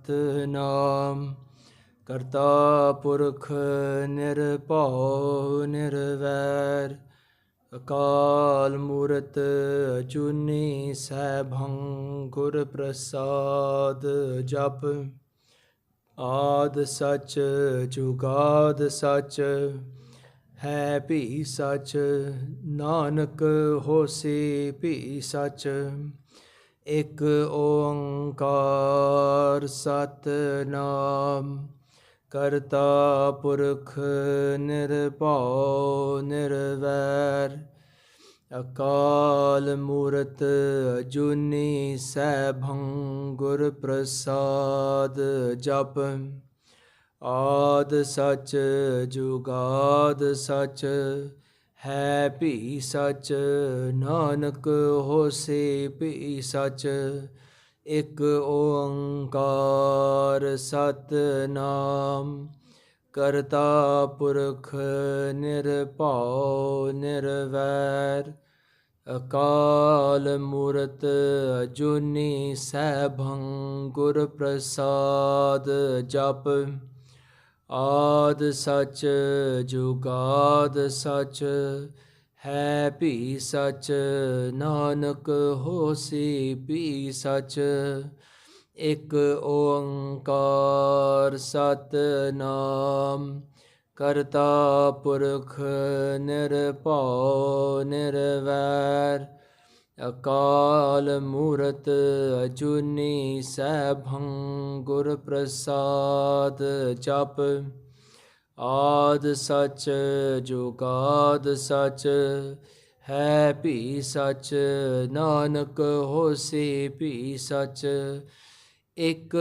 ਸਤਨਾਮ ਕਰਤਾ ਪੁਰਖ ਨਿਰਭਉ ਨਿਰਵੈਰ ਅਕਾਲ ਮੂਰਤ ਅਜੂਨੀ ਸੈਭੰ ਗੁਰ ਪ੍ਰਸਾਦ ਜਪ ਆਦ ਸਚ ਜੁਗਾਦ ਸਚ ਹੈ ਭੀ ਸਚ ਨਾਨਕ ਹੋਸੀ ਭੀ ਸਚ ਇਕ ਓੰਕਾਰ ਸਤਨਾਮ ਕਰਤਾ ਪੁਰਖ ਨਿਰਭਉ ਨਿਰਵੈਰ ਅਕਾਲ ਮੂਰਤ ਅਜੂਨੀ ਸੈਭੰ ਗੁਰ ਪ੍ਰਸਾਦ ਜਪ ਆਦ ਸਚ ਜੁਗਾਦ ਸਚ ਹੈ ਭੀ ਸਚ ਨਾਨਕ ਹੋਸੀ ਭੀ ਸਚ ਇਕ ਓੰਕਾਰ ਸਤਨਾਮ ਕਰਤਾ ਪੁਰਖ ਨਿਰਭਉ ਨਿਰਵੈਰ ਅਕਾਲ ਮੂਰਤ ਅਜੂਨੀ ਸੈਭੰ ਗੁਰ ਪ੍ਰਸਾਦ ਜਪ ਆਦ ਸਚ ਜੁਗਾਦ ਸਚ ਹੈ ਭੀ ਸਚ ਨਾਨਕ ਹੋਸੀ ਭੀ ਸਚ ਇਕ ਓੰਕਾਰ ਸਤਨਾਮ ਕਰਤਾ ਪੁਰਖ ਨਿਰਭਉ ਨਿਰਵੈਰ ਅਕਾਲ ਮੂਰਤ ਅਜੂਨੀ ਸੈਭੰ ਗੁਰ ਪ੍ਰਸਾਦ ਜਪ ਆਦ ਸਚ ਜੁਗਾਦ ਸਚ ਹੈ ਭੀ ਸਚ ਨਾਨਕ ਹੋਸੀ ਭੀ ਸਚ ਇਕ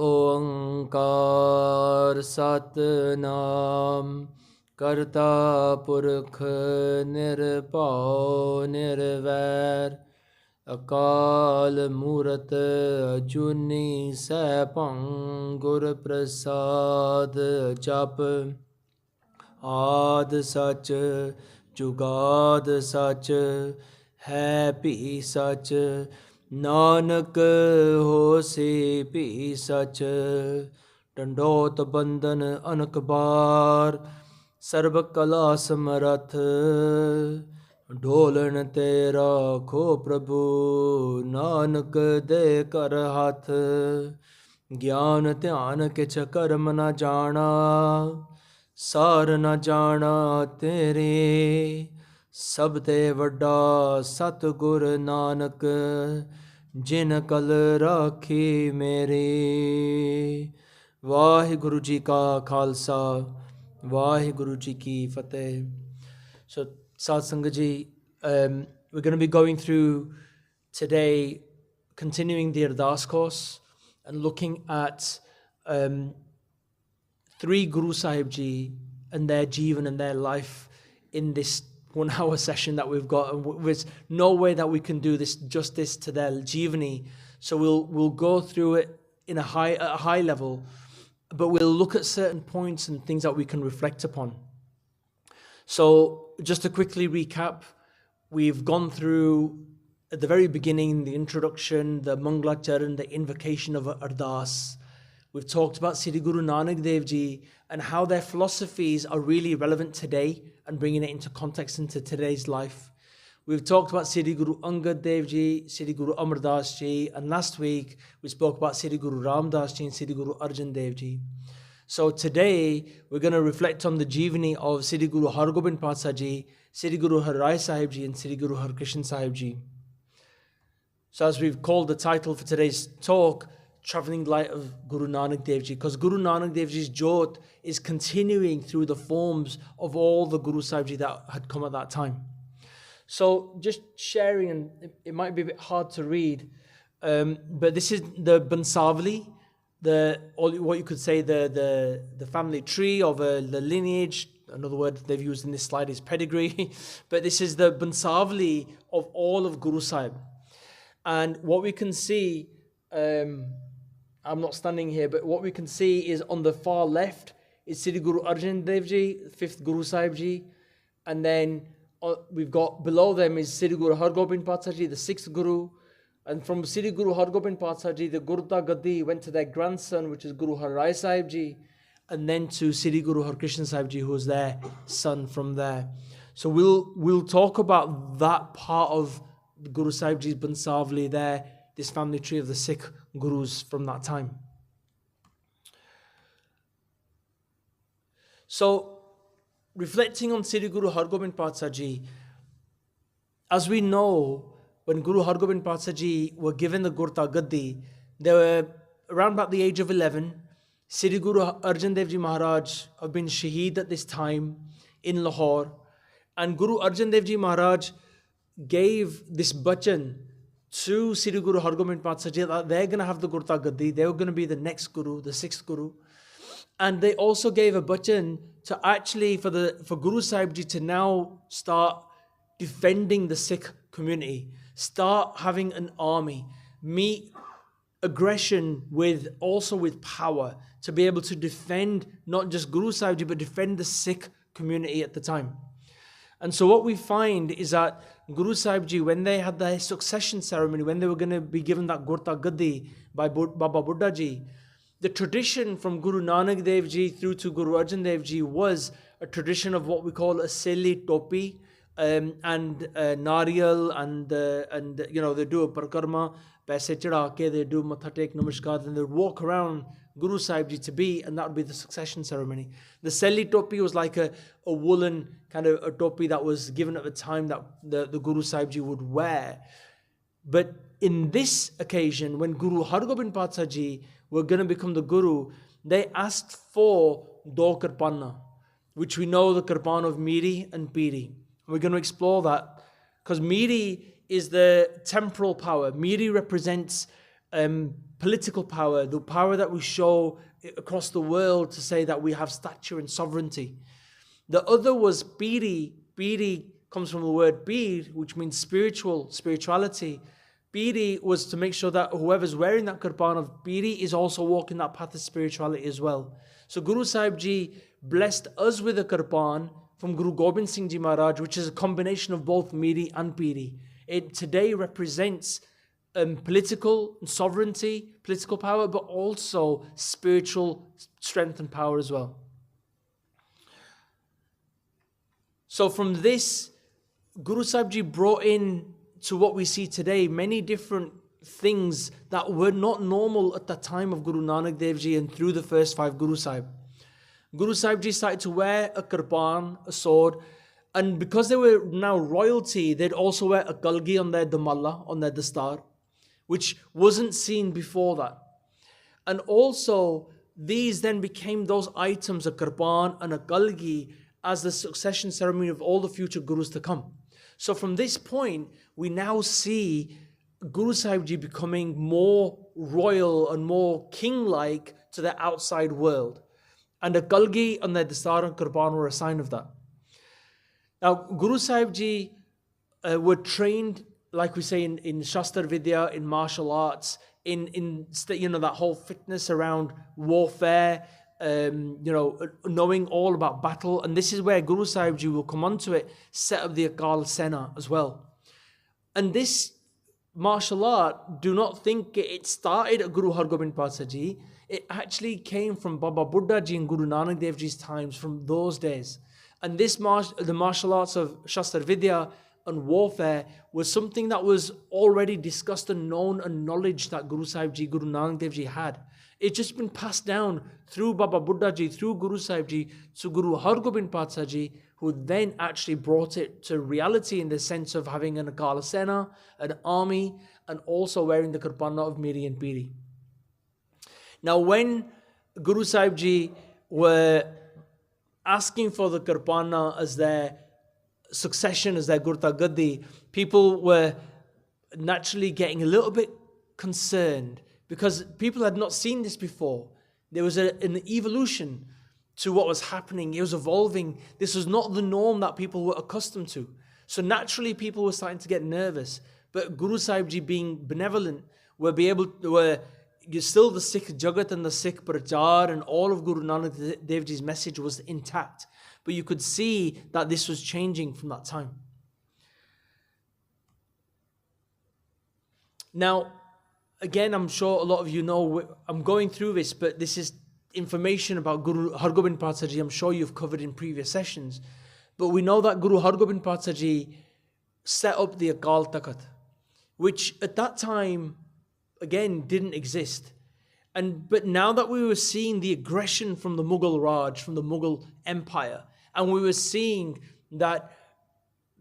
ਓੰਕਾਰ ਸਤਨਾਮ ਕਰਤਾ ਪੁਰਖ ਨਿਰਭਉ ਨਿਰਵੈਰ ਅਕਾਲ ਮੂਰਤ ਅਜੂਨੀ ਸੈਭੰ ਗੁਰ ਪ੍ਰਸਾਦ ਜਪ ਆਦ ਸਚ ਜੁਗਾਦ ਸਚ ਹੈ ਭੀ ਸਚ ਨਾਨਕ ਹੋਸੀ ਭੀ ਸਚ ਡੰਡੋਤ ਬੰਦਨ ਅਨਕ ਬਾਰ ਸਰਬ ਕਲਾ ਸਮਰਥ ਢੋਲਣ ਤੇ ਰਾਖੋ ਪ੍ਰਭੂ ਨਾਨਕ ਦੇ ਕਰ ਹੱਥ ਗਿਆਨ ਧਿਆਨ ਕਿਛ ਕਰਮ ਨ ਜਾਣਾ ਸਾਰ ਨ ਜਾਣਾ ਤੇਰੇ ਸਭ ਤੇ ਵੱਡਾ ਸਤਿਗੁਰ ਨਾਨਕ ਜਿਨ ਕਲ ਰਾਖੀ ਮੇਰੀ। ਵਾਹਿਗੁਰੂ ਜੀ ਕਾ ਖਾਲਸਾ ਵਾਹਿਗੁਰੂ ਜੀ ਕੀ ਫਤਿਹ। So Sad Sangat ji, we're going to be going through today, continuing the Ardas course and looking at three Guru Sahib ji and their Jeevan and their life in this 1 hour session that we've got. And there's no way that we can do this justice to their Jeevani. So we'll go through it in a high level, but we'll look at certain points and things that we can reflect upon. So just to quickly recap, we've gone through at the very beginning, the introduction, the Manglacharan, the invocation of Ardas. We've talked about Sri Guru Nanak Dev Ji and how their philosophies are really relevant today and bringing it into context into today's life. We've talked about Sri Guru Angad Dev Ji, Sri Guru Amar Das Ji, and last week we spoke about Sri Guru Ram Das Ji and Sri Guru Arjan Dev Ji. So today we're going to reflect on the Jeevani of Sri Guru Har Gobind Patsha Ji, Sri Guru Har Rai Sahib Ji and Sri Guru Har Krishan Sahib Ji. So as we've called the title for today's talk, Travelling Light of Guru Nanak Dev Ji, because Guru Nanak Dev Ji's Jyot is continuing through the forms of all the Guru Sahib Ji that had come at that time. So just sharing, and it might be a bit hard to read, but this is the Bansavali, what you could say the family tree of the lineage. Another word they've used in this slide is pedigree, but this is the Bansavali of all of Guru Sahib. And what we can see, I'm not standing here, but what we can see is on the far left is Sri Guru Arjan Dev Ji, 5th Guru Sahib Ji, and then we've got below them is Sri Guru Har Gobind Patsha Ji, the 6th Guru, And from Sri Guru Hargobind Patsha Ji, the Gurta Gaddi went to their grandson, which is Guru Har Rai Sahib Ji, and then to Sri Guru Har Krishna Sahib Ji, who was their son from there. So we'll talk about that part of Guru Sahib Ji's Bansavli there, this family tree of the Sikh Gurus from that time. So, reflecting on Sri Guru Hargobind Patsha Ji, as we know, when Guru Hargobind Patsha Ji were given the Gurta Gaddi, they were around about the age of 11. Sri Guru Arjan Dev Ji Maharaj have been shaheed at this time in Lahore. And Guru Arjan Dev Ji Maharaj gave this bachan to Sri Guru Hargobind Patsha Ji that they're going to have the Gurta Gaddi, they were going to be the next Guru, the sixth Guru. And they also gave a bachan to actually, for Guru Sahib Ji to now start defending the Sikh community, start having an army, meet aggression with power, to be able to defend not just Guru Sahib Ji, but defend the Sikh community at the time. And so what we find is that Guru Sahib Ji, when they had their succession ceremony, when they were going to be given that Gurta Gaddi by Baba Buddha Ji, the tradition from Guru Nanak Dev Ji through to Guru Arjan Dev Ji was a tradition of what we call a seli topi, and nariyal, and they do a parkarma, paise chada ke, they do matha tek namaskar, and they walk around Guru Sahib Ji to be, and that would be the succession ceremony. The seli topi was like a woolen kind of a topi that was given at the time that the Guru Sahib Ji would wear. But in this occasion, when Guru Hargobind Patsha Ji were going to become the Guru, they asked for do kirpana, which we know the kirpan of Miri and Piri. We're going to explore that because Miri is the temporal power. Miri represents political power, the power that we show across the world to say that we have stature and sovereignty. The other was Piri. Piri comes from the word Bir, which means spirituality. Piri was to make sure that whoever's wearing that kirpan of Piri is also walking that path of spirituality as well. So Guru Sahib Ji blessed us with a kirpan from Guru Gobind Singh Ji Maharaj, which is a combination of both Miri and Piri. It today represents political sovereignty, political power, but also spiritual strength and power as well. So from this, Guru Sahib Ji brought in to what we see today many different things that were not normal at the time of Guru Nanak Dev Ji and through the first 5 Guru Sahib. Guru Sahib Ji started to wear a kirpan, a sword, and because they were now royalty, they'd also wear a kalgi on their damalla, on their dastar, which wasn't seen before that. And also, these then became those items, a kirpan and a kalgi, as the succession ceremony of all the future Gurus to come. So from this point, we now see Guru Sahib Ji becoming more royal and more king-like to the outside world. And the kalgi and the dastar and kirpan were a sign of that. Now, Guru Sahib Ji were trained, like we say, in Shastra Vidya, in martial arts, in that whole fitness around warfare, knowing all about battle. And this is where Guru Sahib Ji will come onto it, set up the Akal Sena as well. And this martial art, do not think it started at Guru Hargobind Patsha Ji. It actually came from Baba Buddha Ji and Guru Nanak Dev Ji's times, from those days. And this the martial arts of Shastra Vidya and warfare was something that was already discussed and known and knowledge that Guru Sahib Ji, Guru Nanak Dev Ji had. It's just been passed down through Baba Buddha Ji, through Guru Sahib Ji, to Guru Hargobind Patsha Ji, who then actually brought it to reality in the sense of having an Akala Sena, an army, and also wearing the kirpana of Miri and Piri. Now, when Guru Sahib Ji were asking for the kirpana as their succession, as their Gurta Gaddi, people were naturally getting a little bit concerned because people had not seen this before. There was an evolution to what was happening. It was evolving. This was not the norm that people were accustomed to. So naturally people were starting to get nervous. But Guru Sahib Ji, being benevolent, were still the Sikh Jagat and the Sikh Prachar and all of Guru Nanak Dev Ji's message was intact. But you could see that this was changing from that time. Now, again, I'm sure a lot of you know, I'm going through this, but this is information about Guru Hargobind Pathsar Ji I'm sure you've covered in previous sessions. But we know that Guru Hargobind Pathsar Ji set up the Akal Takht, which at that time, again, didn't exist. But now that we were seeing the aggression from the Mughal Raj, from the Mughal Empire, and we were seeing that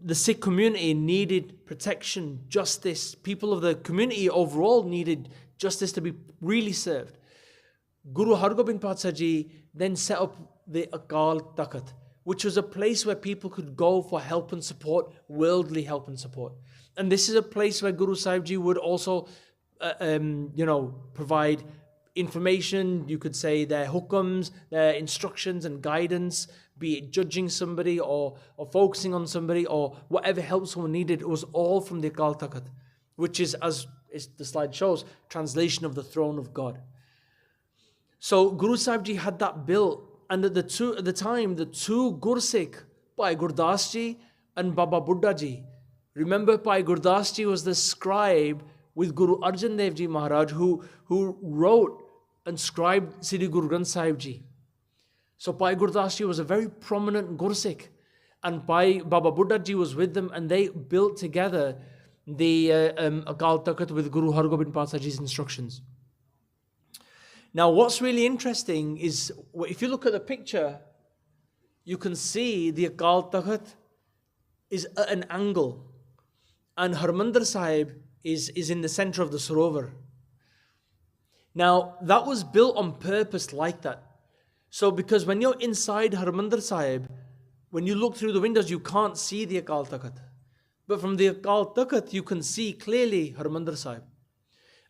the Sikh community needed protection, justice, people of the community overall needed justice to be really served, Guru Hargobind Pathsar Ji then set up the Akal Takht, which was a place where people could go for help and support, worldly help and support. And this is a place where Guru Sahib Ji would also, provide information, you could say their hukams, their instructions and guidance, be it judging somebody or focusing on somebody or whatever help someone needed. It was all from the Akal Takht, which is, as the slide shows, translation of the throne of God. So Guru Sahib Ji had that built, and at the time, the two Gursikh, Bhai Gurdas Ji and Baba Buddha Ji. Remember, Bhai Gurdas Ji was the scribe with Guru Arjan Dev Ji Maharaj, who wrote and scribed Sri Guru Granth Sahib Ji. So Bhai Gurdas Ji was a very prominent Gursikh, and Bhai Baba Buddha Ji was with them, and they built together the Akal Takht with Guru Hargobind Pathsar Ji's instructions. Now, what's really interesting is, if you look at the picture, you can see the Akal Takht is at an angle, and Harmandir Sahib is in the center of the Sarovar. Now, that was built on purpose like that. So, because when you're inside Harmandir Sahib, when you look through the windows, you can't see the Akal Takht. But from the Akal Takht, you can see clearly Harmandir Sahib.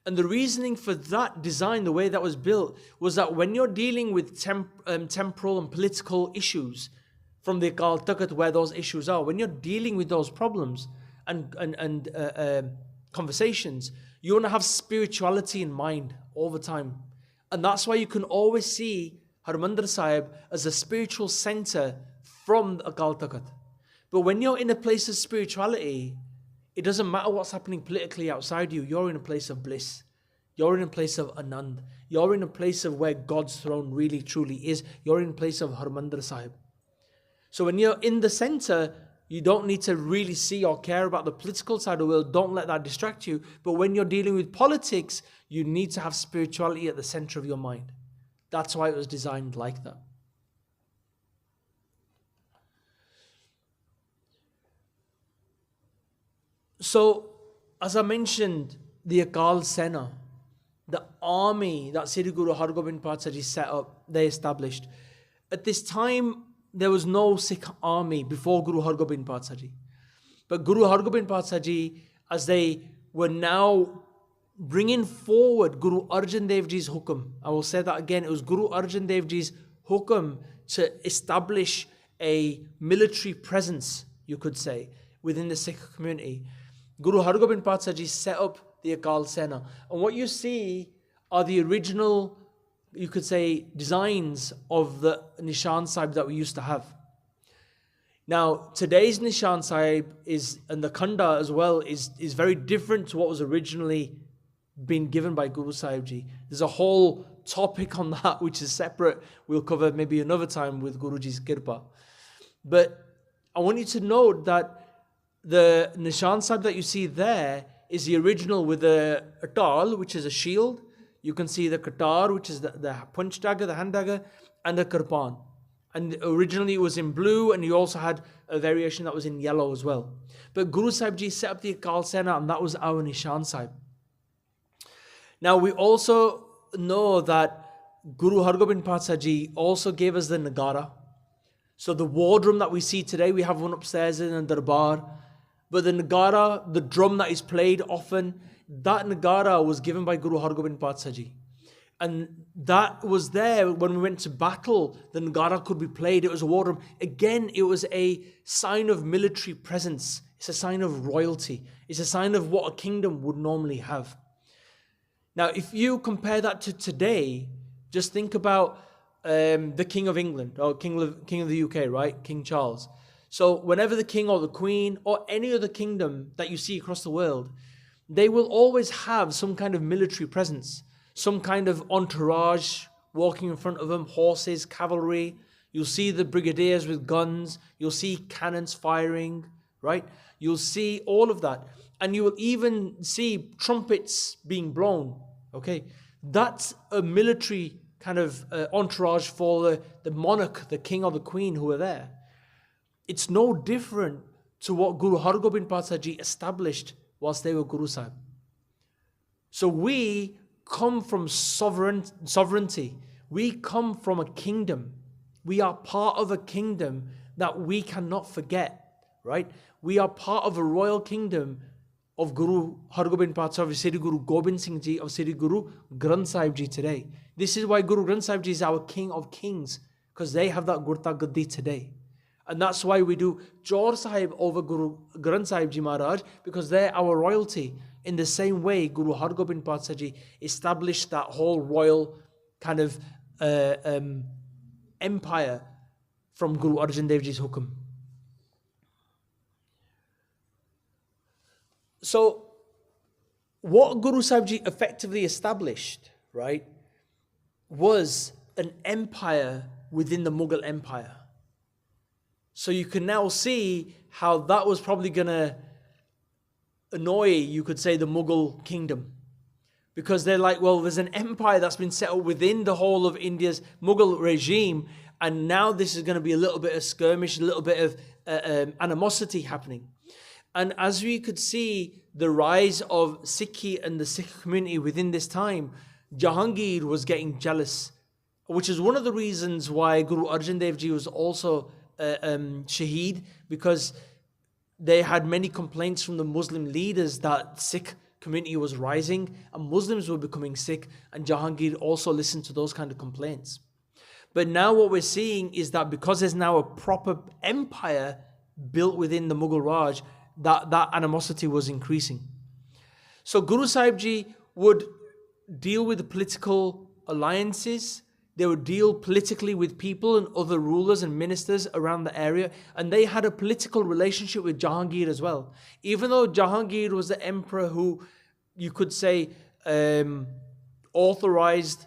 And the reasoning for that design, the way that was built, was that when you're dealing with temporal and political issues from the Akal Takht, where those issues are, when you're dealing with those problems and conversations, you want to have spirituality in mind all the time. And that's why you can always see Harmandir Sahib as a spiritual center from the Akal Takht. But when you're in a place of spirituality, it doesn't matter what's happening politically outside you. You're in a place of bliss. You're in a place of Anand. You're in a place of where God's throne really truly is. You're in a place of Harmandir Sahib. So when you're in the center, you don't need to really see or care about the political side of the world. Don't let that distract you. But when you're dealing with politics, you need to have spirituality at the center of your mind. That's why it was designed like that. So, as I mentioned, the Akal Sena, the army that Sri Guru Hargobind Pathsar Ji set up, they established. At this time, there was no Sikh army before Guru Hargobind Pathsar Ji. But Guru Hargobind Pathsar Ji, as they were now bringing forward Guru Arjan Dev Ji's hukum, I will say that again, it was Guru Arjan Dev Ji's hukum to establish a military presence, you could say, within the Sikh community. Guru Hargobind Pathsar Ji set up the Akal Sena. And what you see are the original, you could say, designs of the Nishan Sahib that we used to have. Now, today's Nishan Sahib and the Khanda as well, is very different to what was originally been given by Guru Sahib Ji. There's a whole topic on that which is separate. We'll cover maybe another time with Guruji's Kirpa. But I want you to note that the Nishan Sahib that you see there is the original with the Atal, which is a shield. You can see the Qatar, which is the punch dagger, the hand dagger, and the Kirpan. And originally it was in blue, and you also had a variation that was in yellow as well. But Guru Sahib Ji set up the Akal Sena, and that was our Nishan Sahib. Now we also know that Guru Hargobind Pathsar Ji also gave us the Nagara. So the war drum that we see today, we have one upstairs in the Darbar. But the Nagara, the drum that is played often, that Nagara was given by Guru Hargobind Pathsar Ji. And that was there when we went to battle. The Nagara could be played. It was a war drum. Again, it was a sign of military presence. It's a sign of royalty. It's a sign of what a kingdom would normally have. Now, if you compare that to today, just think about the King of England or King of the UK, right? King Charles. So whenever the king or the queen or any other kingdom that you see across the world, they will always have some kind of military presence, some kind of entourage walking in front of them, horses, cavalry. You'll see the brigadiers with guns. You'll see cannons firing, right? You'll see all of that. And you will even see trumpets being blown, okay? That's a military kind of entourage for the monarch, the king or the queen who are there. It's no different to what Guru Hargobind Patsah Ji established whilst they were Guru Sahib. So we come from sovereignty. We come from a kingdom. We are part of a kingdom that we cannot forget, right? We are part of a royal kingdom of Guru Hargobind Patsah, of Sri Guru Gobind Singh Ji, of Sri Guru Granth Sahib Ji today. This is why Guru Granth Sahib Ji is our king of kings, because they have that Gurta Gaddi today. And that's why we do Jor Sahib over Guru Granth Sahib Ji Maharaj, because they're our royalty. In the same way, Guru Hargobind Patsah Ji established that whole royal kind of empire from Guru Arjan Dev Ji's hukum. So, what Guru Sahib Ji effectively established, right, was an empire within the Mughal Empire. So you can now see how that was probably going to annoy, you could say, the Mughal kingdom. Because they're like, well, there's an empire that's been set up within the whole of India's Mughal regime, and now this is going to be a little bit of skirmish, a little bit of animosity happening. And as we could see the rise of Sikhi and the Sikh community within this time, Jahangir was getting jealous, which is one of the reasons why Guru Arjan Dev Ji was also Shaheed, because they had many complaints from the Muslim leaders that Sikh community was rising and Muslims were becoming sick, and Jahangir also listened to those kind of complaints. But now what we're seeing is that because there's now a proper empire built within the Mughal Raj, that animosity was increasing. So Guru Sahib Ji would deal with the political alliances. They would deal politically with people and other rulers and ministers around the area. And they had a political relationship with Jahangir as well. Even though Jahangir was the emperor who, you could say, authorized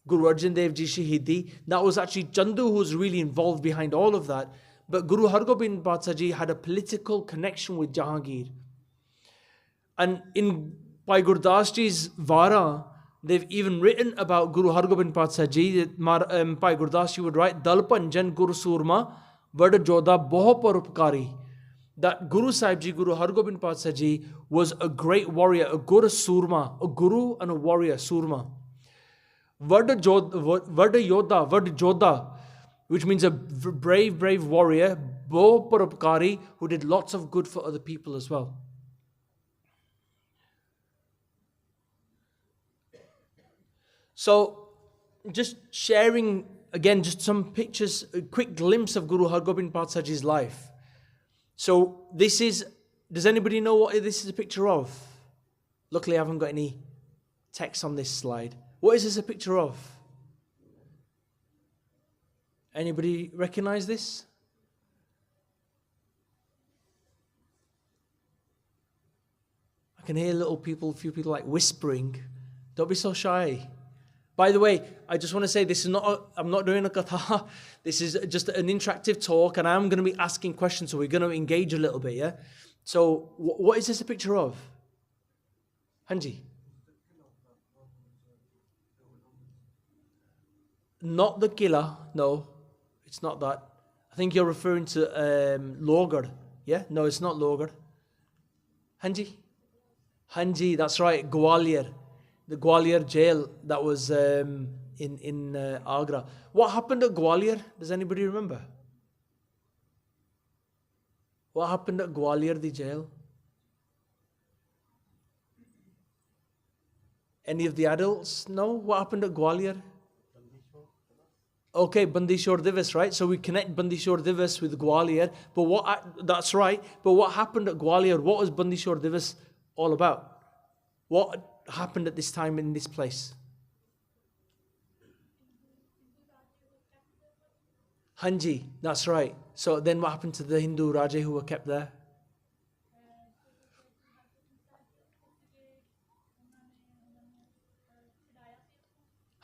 Guru Arjan Dev Ji Shahidi, that was actually Chandu who was really involved behind all of that. But Guru Hargobind Patsah Ji had a political connection with Jahangir. And in Bhai Gurdas Ji's Vara, they've even written about Guru Hargobind Patsah Ji. Bhai Gurdas Ji would write, Dal Panjan Guru Surma Vada Jodha Boho Parupkari. That Guru Sahib Ji, Guru Hargobind Patsah Ji, was a great warrior, a Guru Surma, a Guru and a warrior, Surma. Vada Jodha, which means a brave warrior, Bo Parupkari, who did lots of good for other people as well. So, just sharing, again, just some pictures, a quick glimpse of Guru Hargobind Patsah Ji's life. So, this is, does anybody know what this is a picture of? Luckily, I haven't got any text on this slide. What is this a picture of? Anybody recognize this? I can hear a few people like whispering. Don't be so shy. By the way, I just want to say this is not, I'm not doing a katha. This is just an interactive talk, and I'm going to be asking questions, so we're going to engage a little bit, yeah? So, what is this a picture of? Hanji? Not the Kila, no. It's not that. I think you're referring to Logar. Yeah? No, it's not Logar. Hanji? Hanji, that's right. Gwalior. The Gwalior jail that was in Agra. What happened at Gwalior? Does anybody remember? What happened at Gwalior, the jail? Any of the adults? No? What happened at Gwalior? Okay, Bandishore Divas, right? So we connect Bandishore Divas with Gwalior. But that's right. But what happened at Gwalior? What was Bandishore Divas all about? What happened at this time in this place? Hanji, that's right. So then what happened to the Hindu Raja who were kept there?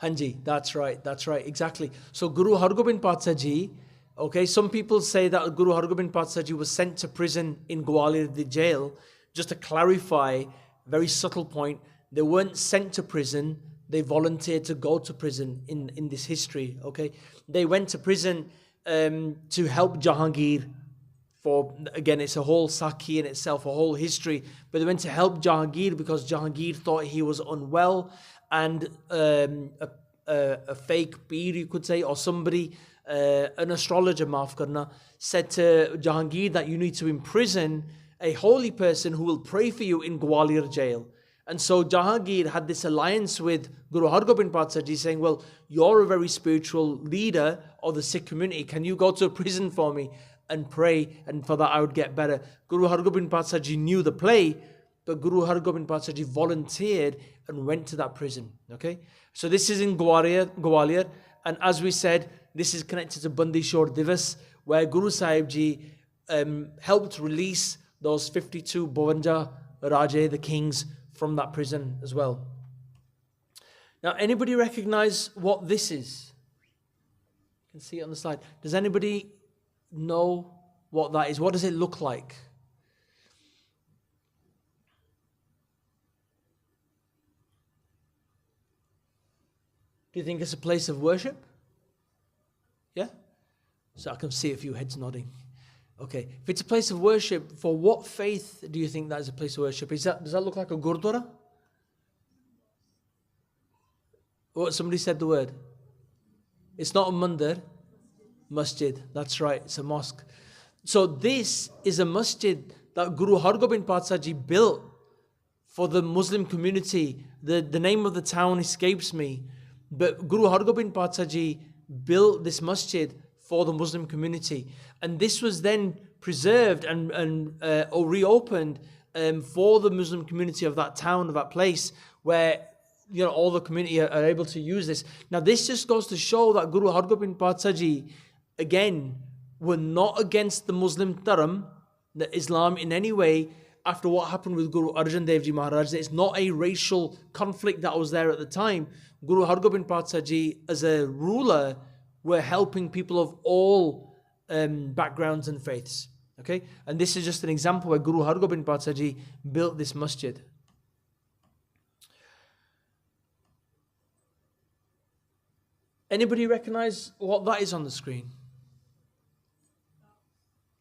Hanji, that's right, exactly. So Guru Hargobind Patsha Ji, okay, some people say that Guru Hargobind Patsha Ji was sent to prison in Gwalior, the jail. Just to clarify, very subtle point, they weren't sent to prison, they volunteered to go to prison in this history, okay. They went to prison to help Jahangir. For, again, it's a whole Saki in itself, a whole history, but they went to help Jahangir because Jahangir thought he was unwell, and a fake peer, you could say, or somebody, an astrologer, maaf karna, said to Jahangir that you need to imprison a holy person who will pray for you in Gwalior jail. And so Jahangir had this alliance with Guru Hargobind Patsha Ji, saying, well, you're a very spiritual leader of the Sikh community, can you go to a prison for me and pray, and for that I would get better. Guru Hargobind Patsha Ji knew the play, but Guru Hargobind Patsha Ji volunteered and went to that prison. Okay, so this is in Gwalior, and as we said, this is connected to Bandi Chhor Divas, where Guru Sahib Ji helped release those 52 Bhavanja Raje, the kings, from that prison as well. Now, anybody recognize what this is? You can see it on the slide. Does anybody know what that is? What does it look like? Do you think it's a place of worship? Yeah? So I can see a few heads nodding. Okay. If it's a place of worship, for what faith do you think that is a place of worship? Does that look like a gurdwara? What, somebody said the word. It's not a mandir. Masjid. That's right. It's a mosque. So this is a masjid that Guru Hargobind Patsha Ji built for the Muslim community. The name of the town escapes me. But Guru Hargobind Patsha Ji built this masjid for the Muslim community. And this was then preserved or reopened for the Muslim community of that town, of that place, where all the community are able to use this. Now this just goes to show that Guru Hargobind Patsha Ji, again, were not against the Muslim Dharam, the Islam in any way, after what happened with Guru Arjan Dev Ji Maharaj. It's not a racial conflict that was there at the time. Guru Hargobind Patsha Ji, as a ruler, were helping people of all backgrounds and faiths. Okay, and this is just an example where Guru Hargobind Patsha Ji built this masjid. Anybody recognize what that is on the screen?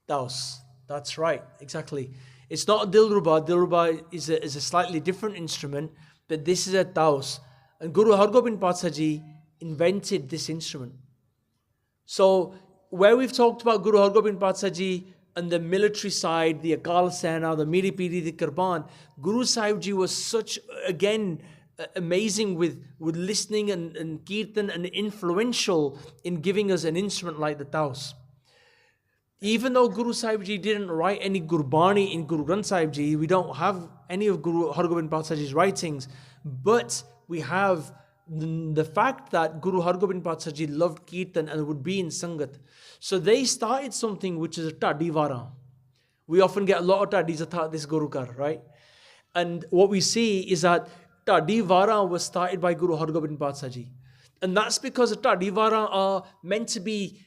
Daus. That's right, exactly. It's not a dilruba. Dilruba is a slightly different instrument, but this is a daus. And Guru Hargobind Patsha Ji invented this instrument. So where we've talked about Guru Hargobind Patsha Ji and the military side, the Akal Sena, the Miri Piri, the Kirban, Guru Sahib Ji was such, again, amazing with listening and kirtan, and influential in giving us an instrument like the taus. Even though Guru Sahib Ji didn't write any Gurbani in Guru Granth Sahib Ji, we don't have any of Guru Hargobind Patsha Ji's writings, but we have the fact that Guru Hargobind Patsha Ji loved kirtan and would be in Sangat. So they started something which is a Tadivara. We often get a lot of Tadis at this Gurukar, right? And what we see is that Tadivara was started by Guru Hargobind Patsha Ji. And that's because Tadivara are meant to be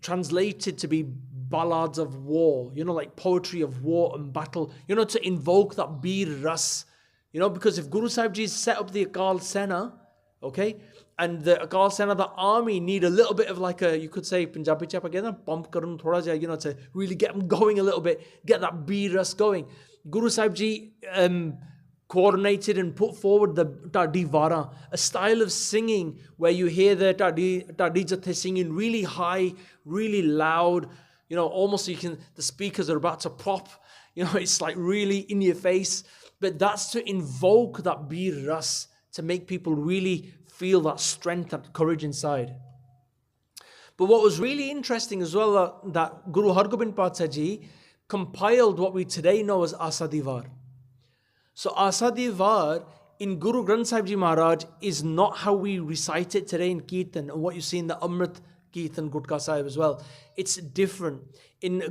translated to be ballads of war, like poetry of war and battle, to invoke that Bir Ras. Because if Guru Sahib Ji set up the Akal Sena, okay, and the Akal Sena, the army, need a little bit of like you could say, Punjabi chap again, pump karan thoda ja, to really get them going a little bit, get that Bir Ras going. Guru Sahib Ji coordinated and put forward the Tadivara, a style of singing where you hear the Tadijathe singing really high, really loud, almost the speakers are about to pop, it's like really in your face. But that's to invoke that Bir Ras, to make people really feel that strength, that courage inside. But what was really interesting as well, that Guru Hargobind Patsha Ji compiled what we today know as Asadivar. So Asadivar in Guru Granth Sahib Ji Maharaj is not how we recite it today in Kirtan, and what you see in the Amrit Kirtan Gutka Sahib as well. It's different. In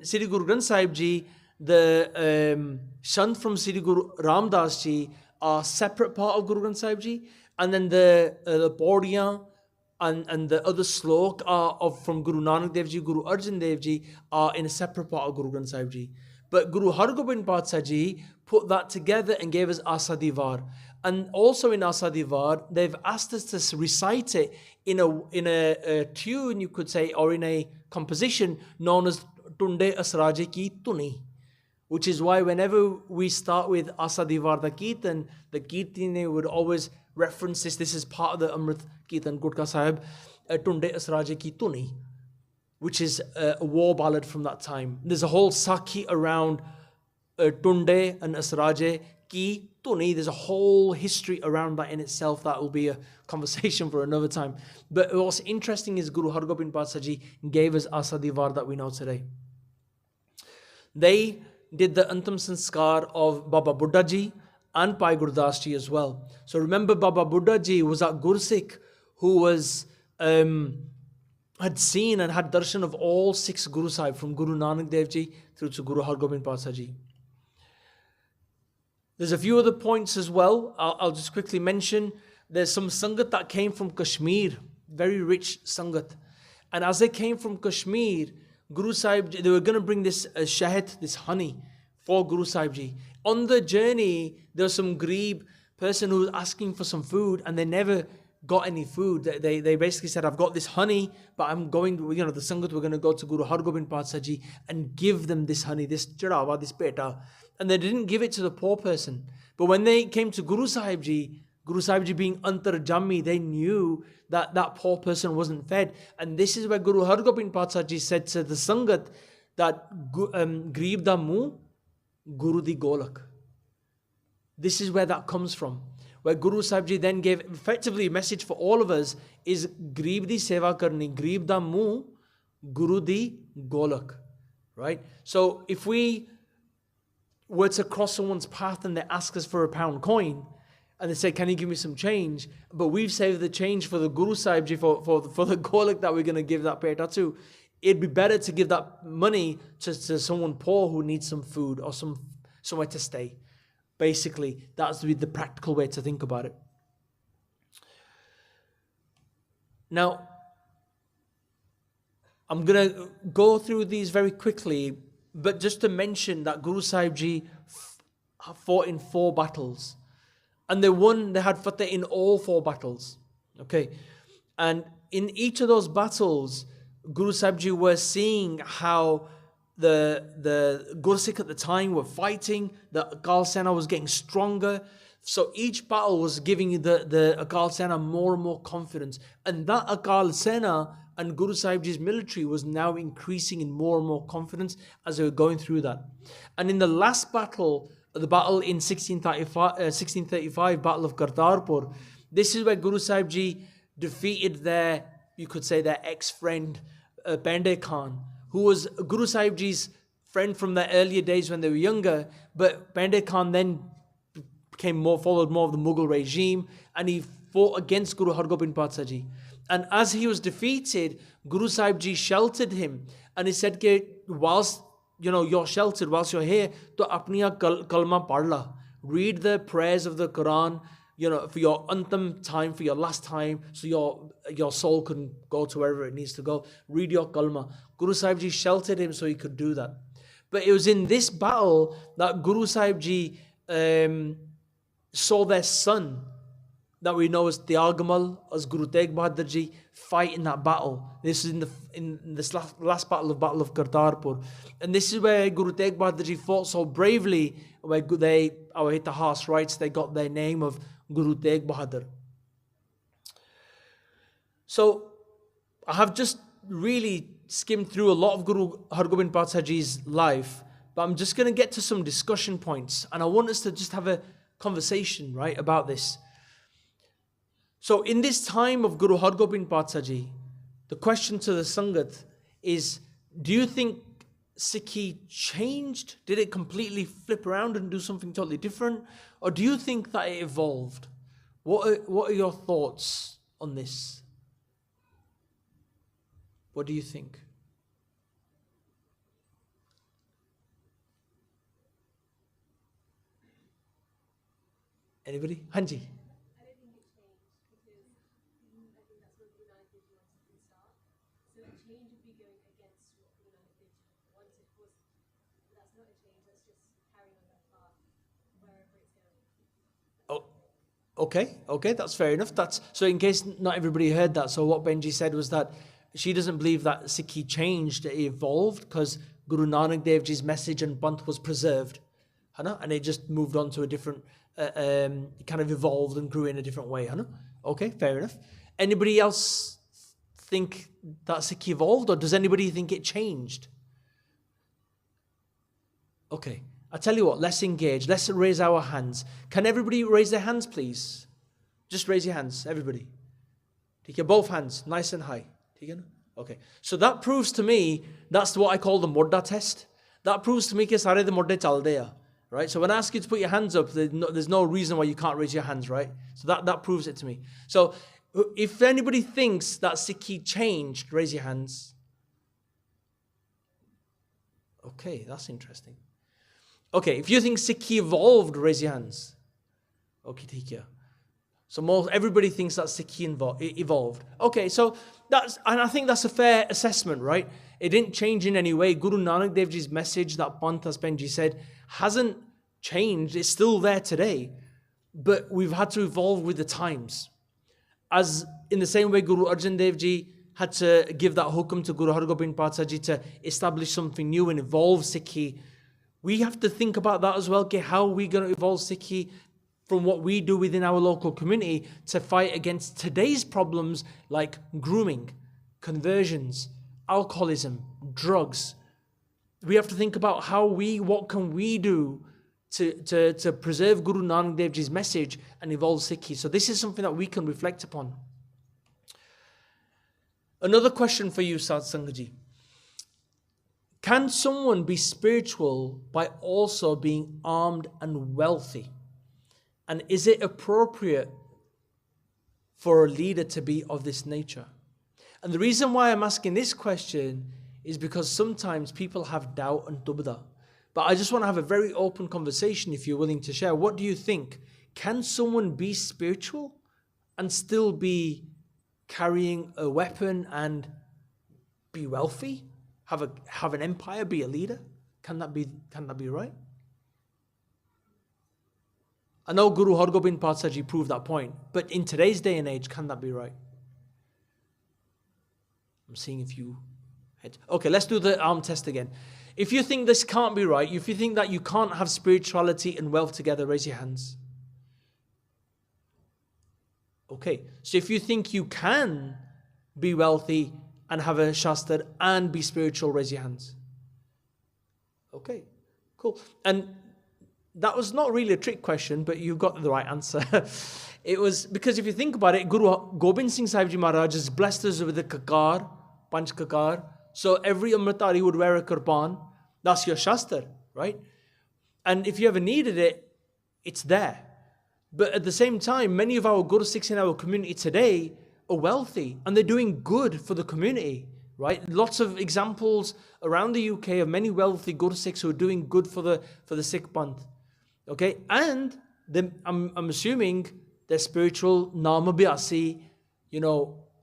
Sri Guru Granth Sahib Ji, the Sant from Sri Guru Ramdas Ji are separate part of Guru Granth Sahib Ji, And then the Paudiyan and the other slok are from Guru Nanak Dev Ji, Guru Arjan Dev Ji are in a separate part of Guru Granth Sahib Ji. But Guru Hargobind Patsah Ji put that together and gave us Asa Divar. And also in Asa Divar, they've asked us to recite it in a tune, you could say, or in a composition known as Tunde Asraje Ki Tuni. Which is why whenever we start with Asa Divar the Kirtine would always reference this. This is part of the Amrit Kirtan Gurkha Sahib, Tunde Asraje Ki Tuni, which is a war ballad from that time. There's a whole Sakhi around Tunde and Asraje Ki Tuni. There's a whole history around that in itself. That will be a conversation for another time. But what's interesting is Guru Hargobind Patsah Ji gave us Asa Divar that we know today. They did the Antam Sanskar of Baba Buddha Ji and Pai Gurdas Ji as well. So remember, Baba Buddha Ji was at Gursikh, who was had seen and had darshan of all 6 Guru Sahib, from Guru Nanak Dev Ji through to Guru Hargobind Patsah Ji. There's a few other points as well. I'll just quickly mention. There's some Sangat that came from Kashmir, very rich Sangat. And as they came from Kashmir, Guru Sahib, they were going to bring this shahid, this honey, for Guru Sahib Ji. On the journey, there was some Greeb person who was asking for some food, and they never got any food. They basically said, I've got this honey, but I'm going to, the Sangat, we're going to go to Guru Hargobind Patsah Ji and give them this honey, this chadawa, this peta. And they didn't give it to the poor person. But when they came to Guru Sahib Ji being Antarjami, they knew that that poor person wasn't fed. And this is where Guru Hargobind Patsah Ji said to the Sangat that Greeb da Mu, Guru di Golak. This is where that comes from. Where Guru Sahib Ji then gave effectively a message for all of us is Greeb di Seva Karni, Greeb da Mu, Guru di Golak. Right? So if we were to cross someone's path and they ask us for a pound coin, and they say, can you give me some change? But we've saved the change for the Guru Sahib Ji, for the golak that we're going to give that peta to. It'd be better to give that money to someone poor who needs some food or somewhere to stay. Basically, that's the practical way to think about it. Now, I'm going to go through these very quickly, but just to mention that Guru Sahib Ji fought in 4 battles. And they had fateh in all 4 battles. Okay. And in each of those battles, Guru Sahib Ji were seeing how the Gursikh at the time were fighting, the Akal Sena was getting stronger. So each battle was giving the Akal Sena more and more confidence. And that Akal Sena and Guru Sahib Ji's military was now increasing in more and more confidence as they were going through that. And in the last battle, the battle in 1635, Battle of Kartarpur, this is where Guru Sahib Ji defeated their ex-friend, Pandey Khan, who was Guru Sahib Ji's friend from the earlier days when they were younger. But Pandey Khan then followed more of the Mughal regime, and he fought against Guru Hargobind Patsah Ji. And as he was defeated, Guru Sahib Ji sheltered him, and he said, whilst you're sheltered, whilst you're here, to apniya kalma parla. Read the prayers of the Quran, for your antam time, for your last time, so your soul can go to wherever it needs to go. Read your kalma. Guru Sahib Ji sheltered him so he could do that. But it was in this battle that Guru Sahib Ji saw their son, that we know as Tyagamal, as Guru Tegh Bahadur Ji, fight in that battle. This is in this last battle of Kartarpur. And this is where Guru Tegh Bahadur Ji fought so bravely, where our Itihas writes, they got their name of Guru Tegh Bahadur. So I have just really skimmed through a lot of Guru Hargobind Patsah Ji's life, but I'm just going to get to some discussion points, and I want us to just have a conversation, right, about this. So in this time of Guru Hargobind Patsah Ji, the question to the Sangat is, do you think Sikhi changed? Did it completely flip around and do something totally different? Or do you think that it evolved? What are your thoughts on this? What do you think? Anybody? Hanji? So a change would be going against what Guru Nanak Dev Ji wanted. Was that's not a change. That's just carrying on that path wherever it's going. Oh, okay, that's fair enough. That's so. In case not everybody heard that, so what Benji said was that she doesn't believe that Sikhi changed, it evolved, because Guru Nanak Dev Ji's message and Panth was preserved, and it just moved on to a different, it kind of evolved and grew in a different way. Okay, fair enough. Anybody else think that Sikh evolved, or does anybody think it changed? Okay, I tell you what, let's engage. Let's raise our hands. Can everybody raise their hands, please? Just raise your hands, everybody. Take both hands, nice and high. Okay, so that proves to me, that's what I call the Modda test. That proves to me that sare the Modde chalde hai. Right? So when I ask you to put your hands up, there's no reason why you can't raise your hands, right? So that proves it to me. So if anybody thinks that Sikhi changed, raise your hands. Okay, that's interesting. Okay, if you think Sikhi evolved, raise your hands. Okay, take care. So everybody thinks that Sikhi evolved. Okay, so and I think that's a fair assessment, right? It didn't change in any way. Guru Nanak Dev Ji's message, that Panth, as Benji said, hasn't changed. It's still there today. But we've had to evolve with the times. As in the same way Guru Arjan Dev Ji had to give that hukum to Guru Har Gobind Patsha Ji to establish something new and evolve Sikhi, we have to think about that as well. Okay, how are we going to evolve Sikhi from what we do within our local community to fight against today's problems like grooming, conversions, alcoholism, drugs? We have to think about what can we do to preserve Guru Nanak Dev Ji's message and evolve Sikhi. So this is something that we can reflect upon. Another question for you, Sad Sanghaji. Can someone be spiritual by also being armed and wealthy? And is it appropriate for a leader to be of this nature? And the reason why I'm asking this question is because sometimes people have doubt and dubda. But I just want to have a very open conversation if you're willing to share. What do you think? Can someone be spiritual and still be carrying a weapon and be wealthy? Have an empire, be a leader? Can that be right? I know Guru Har Gobind Patsha Ji proved that point, but in today's day and age, can that be right? I'm seeing a few heads. Okay, let's do the arm test again. If you think this can't be right, if you think that you can't have spirituality and wealth together, raise your hands. Okay, so if you think you can be wealthy and have a shastra and be spiritual, raise your hands. Okay, cool. And that was not really a trick question, but you got the right answer. It was because if you think about it, Guru Gobind Singh Sahib Ji Maharaj has blessed us with the kakar, panch kakar. So every Amritari would wear a kirpan. That's your shastra, right? And if you ever needed it, it's there. But at the same time, many of our Guru Sikhs in our community today are wealthy and they're doing good for the community, right? Lots of examples around the UK of many wealthy Guru Sikhs who are doing good for the Sikh Panth. Okay, and I'm assuming they're spiritual, Nama Biasi,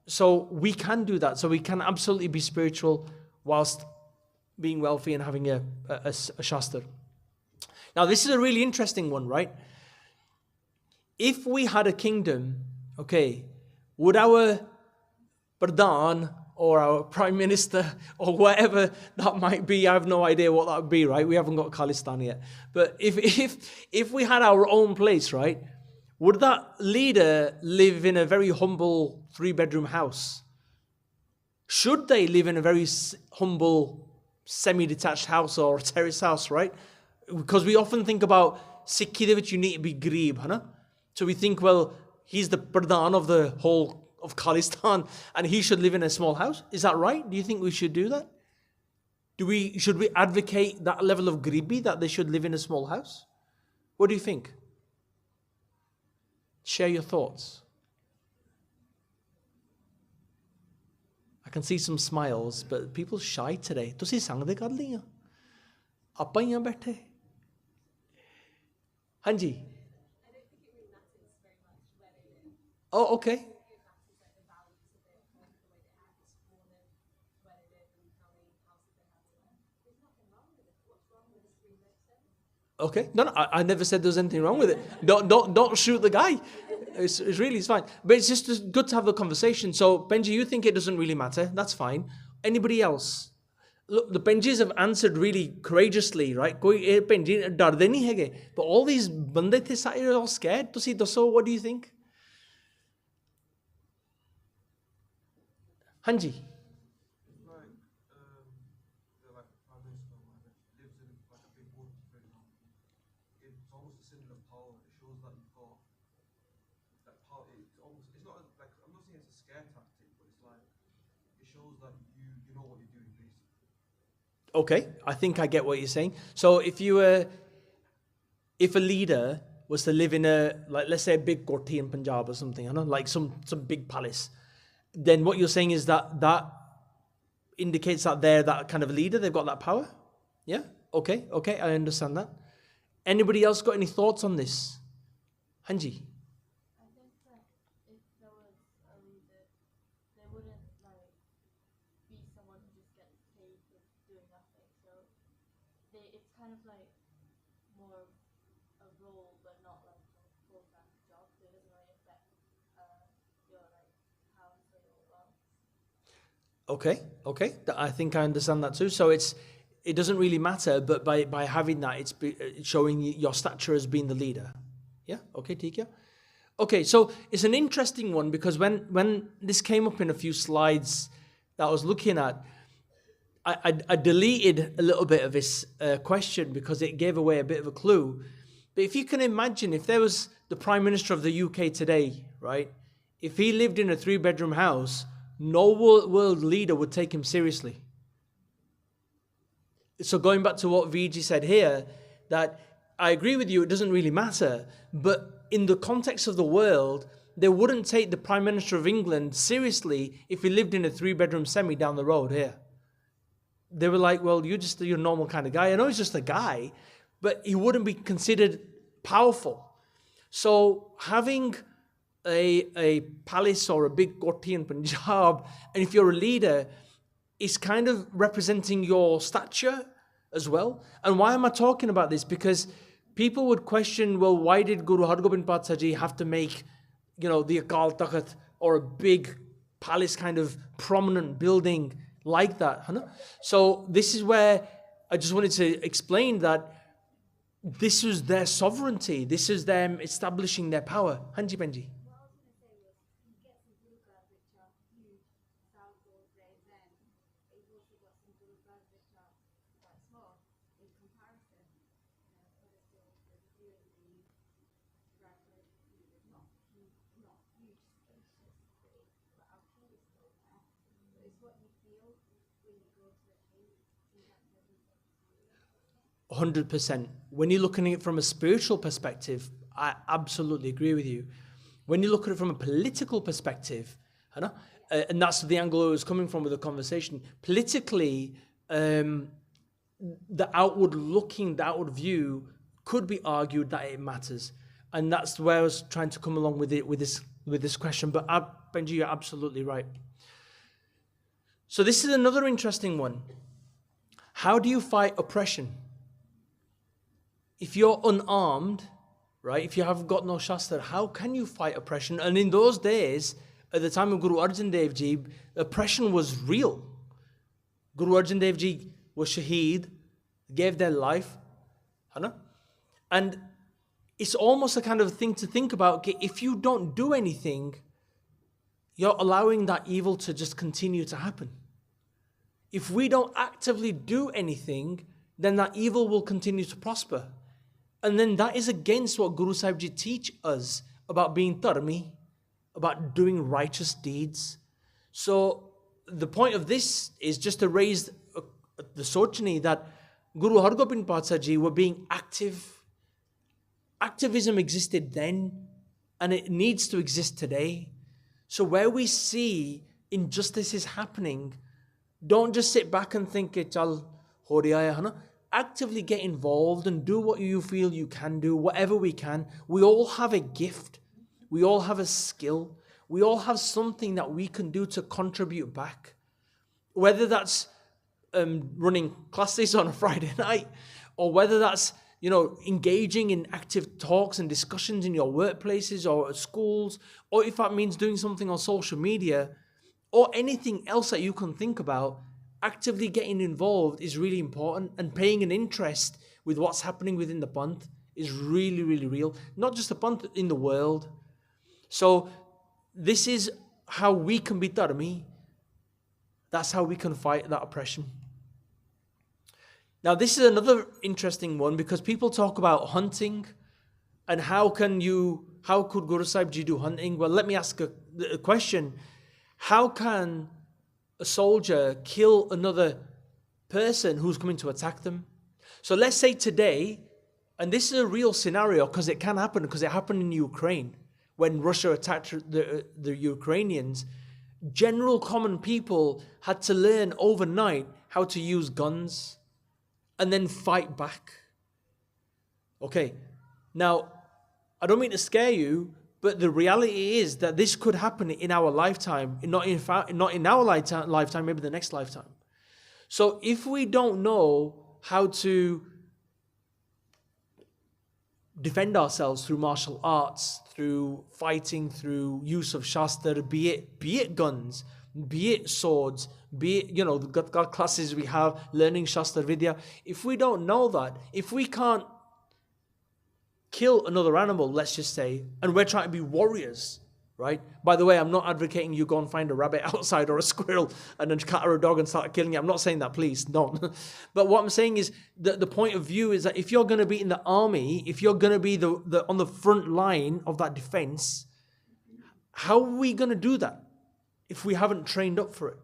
so we can do that. So we can absolutely be spiritual whilst being wealthy and having a shastra. Now, this is a really interesting one, right? If we had a kingdom, okay, would our Pradhan or our Prime Minister or whatever that might be, I have no idea what that would be, right? We haven't got Khalistan yet. But if we had our own place, right, would that leader live in a very humble 3-bedroom house? Should they live in a very humble semi-detached house or terrace house, right? Because we often think about Sikhi de vich you need to be Garib, hai? So we think, well, he's the Pradhan of the whole of Khalistan and he should live in a small house. Is that right? Do you think we should do that? Should we advocate that level of Garibi, that they should live in a small house? What do you think? Share your thoughts. I can see some smiles, but people shy today. Tusi sangde kar liya? Aapa hi yahan baithe. Hanji. Oh, okay. Okay, no, I never said there was anything wrong with it. Don't shoot the guy. It's fine. But it's just good to have the conversation. So Benji, you think it doesn't really matter? That's fine. Anybody else? Look, the Benjis have answered really courageously, right? कोई Benji डरते नहीं हैगे. But all these बंदे थे सारे all scared. तुसी दसो, what do you think? हाँ जी. Okay, I think I get what you're saying. So if a leader was to live in let's say a big koti in Punjab or something, like some big palace, then what you're saying is that indicates that they're that kind of leader, they've got that power? Yeah? Okay, I understand that. Anybody else got any thoughts on this? Hanji? I think that if there was a leader, there wouldn't be someone who just gets paid for doing nothing. So it's kind of like more a role, but not like a full-time job. So it doesn't really affect your house or your wealth. Okay. I think I understand that too. So it doesn't really matter, but by having that, it's showing your stature as being the leader. Yeah. Okay, Tika. Okay, so it's an interesting one because when this came up in a few slides that I was looking at, I deleted a little bit of this question because it gave away a bit of a clue. But if you can imagine, if there was the Prime Minister of the UK today, right? If he lived in a 3-bedroom house, no world leader would take him seriously. So going back to what Vijay said here, that I agree with you, it doesn't really matter. But in the context of the world, they wouldn't take the Prime Minister of England seriously if he lived in a 3-bedroom semi down the road here. They were like, well, you're a normal kind of guy. I know he's just a guy, but he wouldn't be considered powerful. So having a palace or a big koti in Punjab, and if you're a leader, it's kind of representing your stature as well. And why am I talking about this? Because people would question, well, why did Guru Hargobind Pathsah Ji have to make, the Akal Takht or a big palace kind of prominent building like that? So this is where I just wanted to explain that this was their sovereignty. This is them establishing their power. Hanji Benji. What you feel when you go to the cave, see that presence of 100%. When you're looking at it from a spiritual perspective, I absolutely agree with you. When you look at it from a political perspective, and that's the angle I was coming from with the conversation, politically, the outward view could be argued that it matters. And that's where I was trying to come along with it with this question. But Benji, you're absolutely right. So this is another interesting one. How do you fight oppression? If you're unarmed, right, if you have got no shastra, how can you fight oppression? And in those days, at the time of Guru Arjan Dev Ji, oppression was real. Guru Arjan Dev Ji was shaheed, gave their life. And it's almost a kind of thing to think about. Okay, if you don't do anything, you're allowing that evil to just continue to happen. If we don't actively do anything, then that evil will continue to prosper. And then that is against what Guru Sahib Ji teach us about being dharmi, about doing righteous deeds. So the point of this is just to raise the sochni that Guru Hargobind Pathsah Ji were being active. Activism existed then, and it needs to exist today. So where we see injustices happening, don't just sit back and think, chal ho raha hai, actively get involved and do what you feel you can do, whatever we can. We all have a gift. We all have a skill. We all have something that we can do to contribute back. Whether that's running classes on a Friday night, or whether that's engaging in active talks and discussions in your workplaces or at schools, or if that means doing something on social media or anything else that you can think about, actively getting involved is really important, and paying an interest with what's happening within the Panth is really, really real. Not just the Panth, in the world. So this is how we can be dharmi. That's how we can fight that oppression. Now, this is another interesting one, because people talk about hunting and how could Guru Sahib Ji do hunting? Well, let me ask a question. How can a soldier kill another person who's coming to attack them? So let's say today, and this is a real scenario because it can happen, because it happened in Ukraine when Russia attacked the Ukrainians. General common people had to learn overnight how to use guns and then fight back. Okay, now, I don't mean to scare you, but the reality is that this could happen in our lifetime, not in our lifetime, maybe the next lifetime. So if we don't know how to defend ourselves through martial arts, through fighting, through use of Shastra, be it guns, be it swords, be it, the God classes we have, learning Shastra Vidya, if we don't know that, if we can't kill another animal, let's just say, and we're trying to be warriors, right? By the way, I'm not advocating you go and find a rabbit outside or a squirrel and a cat or a dog and start killing it. I'm not saying that, please, don't. But what I'm saying is that the point of view is that if you're going to be in the army, if you're going to be on the front line of that defense, how are we going to do that if we haven't trained up for it?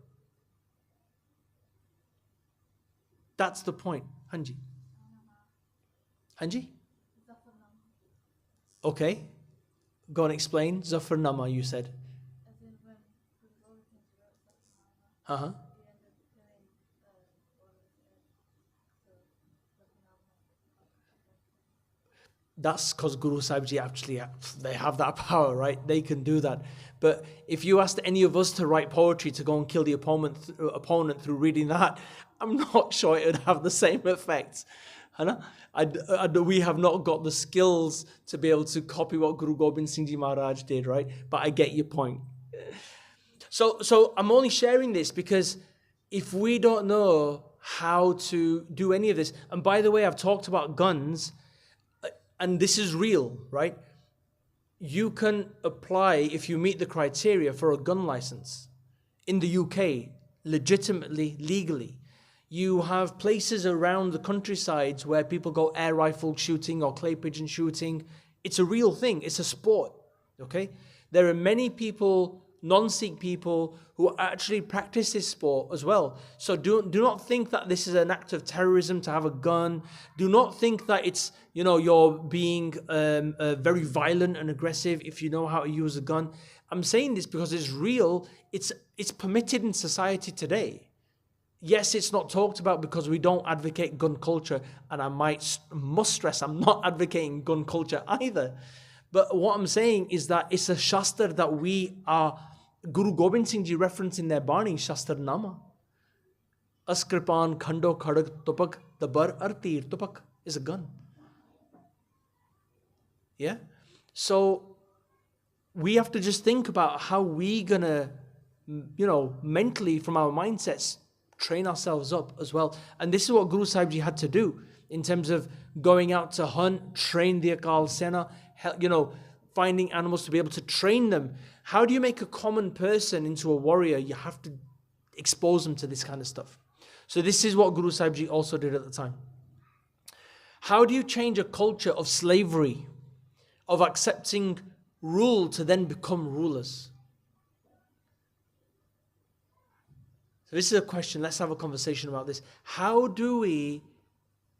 That's the point. Hanji. Hanji? Okay. Go and explain. Zafarnama, you said. Uh-huh. That's because Guru Sahib Ji actually, they have that power, right? They can do that. But if you asked any of us to write poetry to go and kill the opponent through reading that, I'm not sure it would have the same effect. We have not got the skills to be able to copy what Guru Gobind Singh Ji Maharaj did, right? But I get your point. So I'm only sharing this because if we don't know how to do any of this, and by the way, I've talked about guns, and this is real, right? You can apply, if you meet the criteria, for a gun license in the UK, legitimately, legally. You have places around the countrysides where people go air rifle shooting or clay pigeon shooting. It's a real thing. It's a sport, okay? There are many people, non-Sikh people, who actually practice this sport as well. So do not think that this is an act of terrorism to have a gun. Do not think that it's, you're being very violent and aggressive if you know how to use a gun. I'm saying this because it's real. It's permitted in society today. Yes, it's not talked about because we don't advocate gun culture, and I must stress, I'm not advocating gun culture either. But what I'm saying is that it's a Shastra that we are, Guru Gobind Singh Ji referenced in their Bani, Shastra Nama. Askripan Khando Khadag Tupak, the Bar Artir Tupak is a gun. Yeah? So we have to just think about how we gonna, mentally from our mindsets, train ourselves up as well. And this is what Guru Sahib Ji had to do in terms of going out to hunt, train the Akal Sena, finding animals to be able to train them. How do you make a common person into a warrior? You have to expose them to this kind of stuff. So this is what Guru Sahib Ji also did at the time. How do you change a culture of slavery, of accepting rule to then become rulers? So this is a question. Let's have a conversation about this. How do we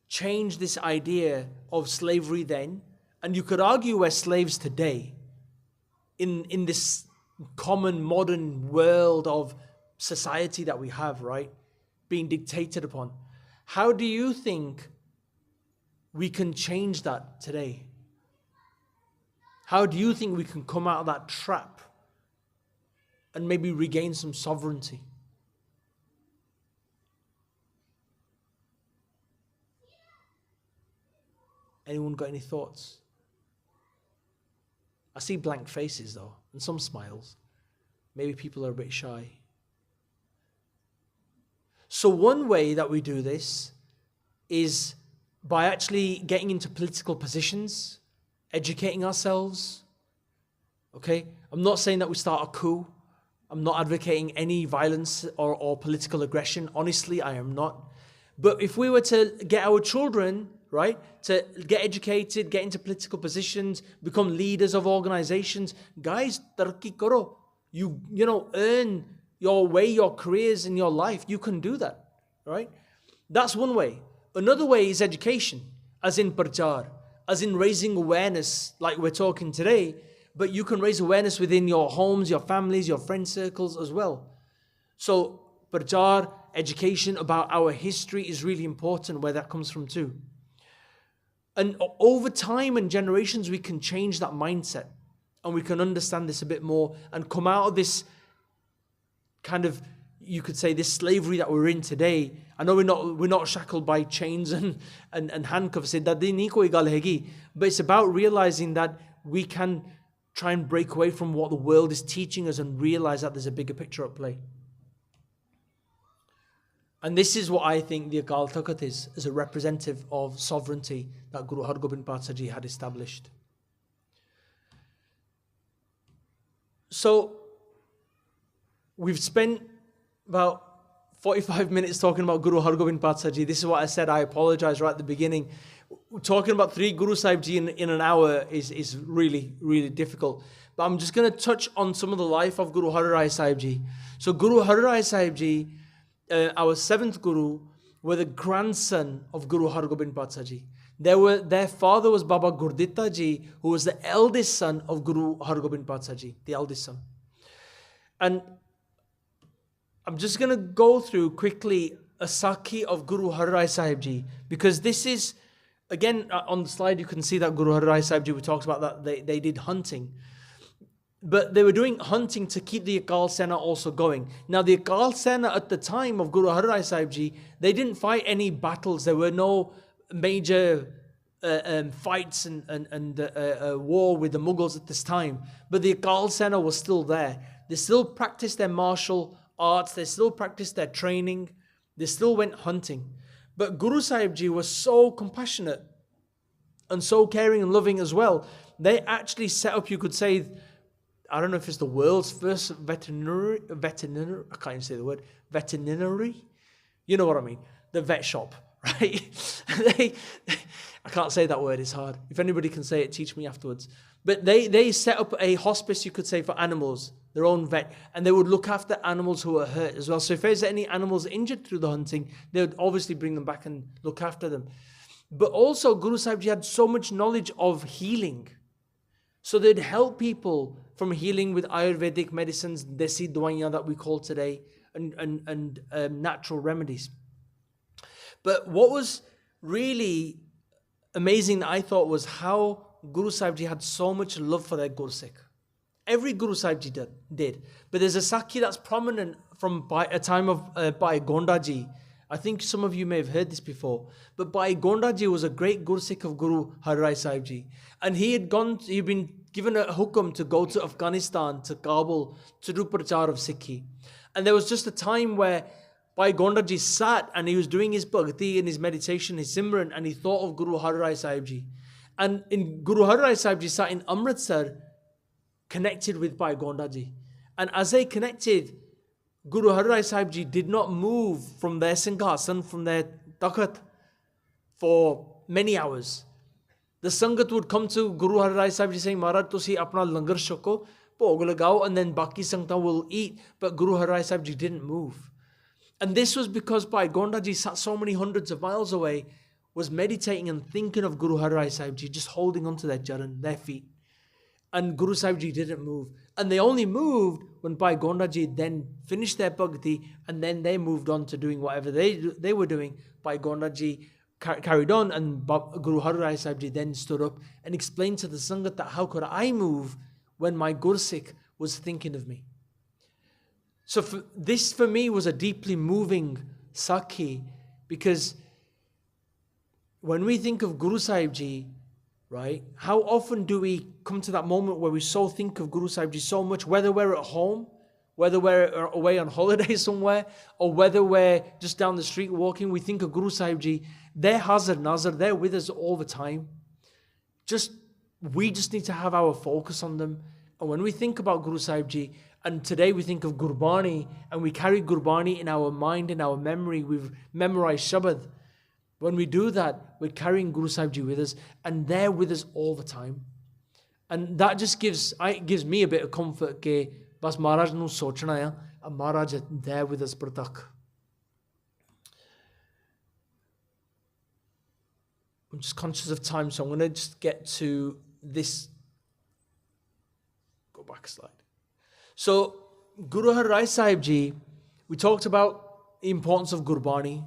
change this idea of slavery then? And you could argue we're slaves today in this common modern world of society that we have, right? Being dictated upon. How do you think we can change that today? How do you think we can come out of that trap and maybe regain some sovereignty? Anyone got any thoughts? I see blank faces though, and some smiles. Maybe people are a bit shy. So one way that we do this is by actually getting into political positions, educating ourselves. Okay? I'm not saying that we start a coup. I'm not advocating any violence or political aggression. Honestly, I am not. But if we were to get our children, right, to get educated, get into political positions, become leaders of organizations, guys, tarqi karo. You know, earn your way, your careers in your life. You can do that, right? That's one way. Another way is education, as in parchar, as in raising awareness, like we're talking today. But you can raise awareness within your homes, your families, your friend circles as well. So parchar, education about our history is really important, where that comes from too. And over time and generations, we can change that mindset. And we can understand this a bit more and come out of this kind of, you could say, this slavery that we're in today. I know we're not shackled by chains and handcuffs, but it's about realizing that we can try and break away from what the world is teaching us and realize that there's a bigger picture at play. And this is what I think the Akal Takht is, as a representative of sovereignty that Guru Hargobind Pathsah Ji had established. So, we've spent about 45 minutes talking about Guru Hargobind Pathsah Ji. This is what I said, I apologize right at the beginning. Talking about 3 Guru Sahib Ji in an hour is really, really difficult. But I'm just going to touch on some of the life of Guru Har Rai Sahib Ji. So Guru Har Rai Sahib Ji, our 7th Guru, were the grandson of Guru Hargobind Pathsah Ji. Their father was Baba Gurditta Ji, who was the eldest son of Guru Hargobind Pathsah Ji, the eldest son. And I'm just going to go through quickly a Sakhi of Guru Har Rai Sahib Ji, because this is, again, on the slide you can see that Guru Har Rai Sahib Ji, we talked about that they did hunting. But they were doing hunting to keep the Akal Sena also going. Now the Akal Sena at the time of Guru Har Rai Sahib Ji, they didn't fight any battles. There were no major fights and war with the Mughals at this time. But the Akal Sena was still there. They still practiced their martial arts. They still practiced their training. They still went hunting. But Guru Sahib Ji was so compassionate and so caring and loving as well. They actually set up, you could say, I don't know if it's the world's first veterinary, I can't even say the word, veterinary? You know what I mean? The vet shop, right? I can't say that word, it's hard. If anybody can say it, teach me afterwards. But they set up a hospice, you could say, for animals, their own vet, and they would look after animals who were hurt as well. So if there's any animals injured through the hunting, they would obviously bring them back and look after them. But also, Guru Sahib Ji had so much knowledge of healing. So they'd help people from healing with Ayurvedic medicines, desi dwaiyan that we call today, and natural remedies. But what was really amazing that I thought was how Guru Sahib Ji had so much love for their Gursikh. Every Guru Sahib Ji did. But there's a Sakhi that's prominent from a time of Bhai Gonda Ji. I think some of you may have heard this before. But Bhai Gonda Ji was a great Gursikh of Guru Har Rai Sahib Ji. And he'd been given a hukum to go to Afghanistan, to Kabul, to do prachar of Sikhi. And there was just a time where Bhai Gonda Ji sat and he was doing his bhakti and his meditation, his simran, and he thought of Guru Har Rai Sahib Ji. And in Guru Har Rai Sahib Ji sat in Amritsar, connected with Bhai Gonda Ji. And as they connected, Guru Har Rai Sahib Ji did not move from their Singhasan, from their Takht, for many hours. The Sangat would come to Guru Har Rai Sahib Ji saying, Maharaj, tusi apna langar shako, bhog lagao, and then Baki Sangta will eat. But Guru Har Rai Sahib Ji didn't move. And this was because Bhai Gonda Ji sat so many hundreds of miles away, was meditating and thinking of Guru Har Rai Sahib Ji, just holding onto their charan, their feet. And Guru Sahib Ji didn't move. And they only moved when Bhai Gonda Ji then finished their bhakti, and then they moved on to doing whatever they were doing. Bhai Gonda Ji carried on, and Guru Har Rai Sahib Ji then stood up and explained to the Sangat that how could I move when my Gursikh was thinking of me. So this for me was a deeply moving Sakhi, because when we think of Guru Sahib Ji, right, how often do we come to that moment where we so think of Guru Sahib Ji so much, whether we're at home, whether we're away on holiday somewhere, or whether we're just down the street walking, we think of Guru Sahib Ji. They're Hazar Nazar, they're with us all the time. We just need to have our focus on them. And when we think about Guru Sahib Ji, and today we think of Gurbani, and we carry Gurbani in our mind, in our memory, we've memorized Shabad. When we do that, we're carrying Guru Sahib Ji with us, and they're with us all the time. And that just gives me a bit of comfort that bas Maharaj nu sochna hai, and Maharaj is there with us pratak. I'm just conscious of time, so I'm going to just get to this. Go back a slide. So, Guru Har Rai Sahib Ji, we talked about the importance of Gurbani,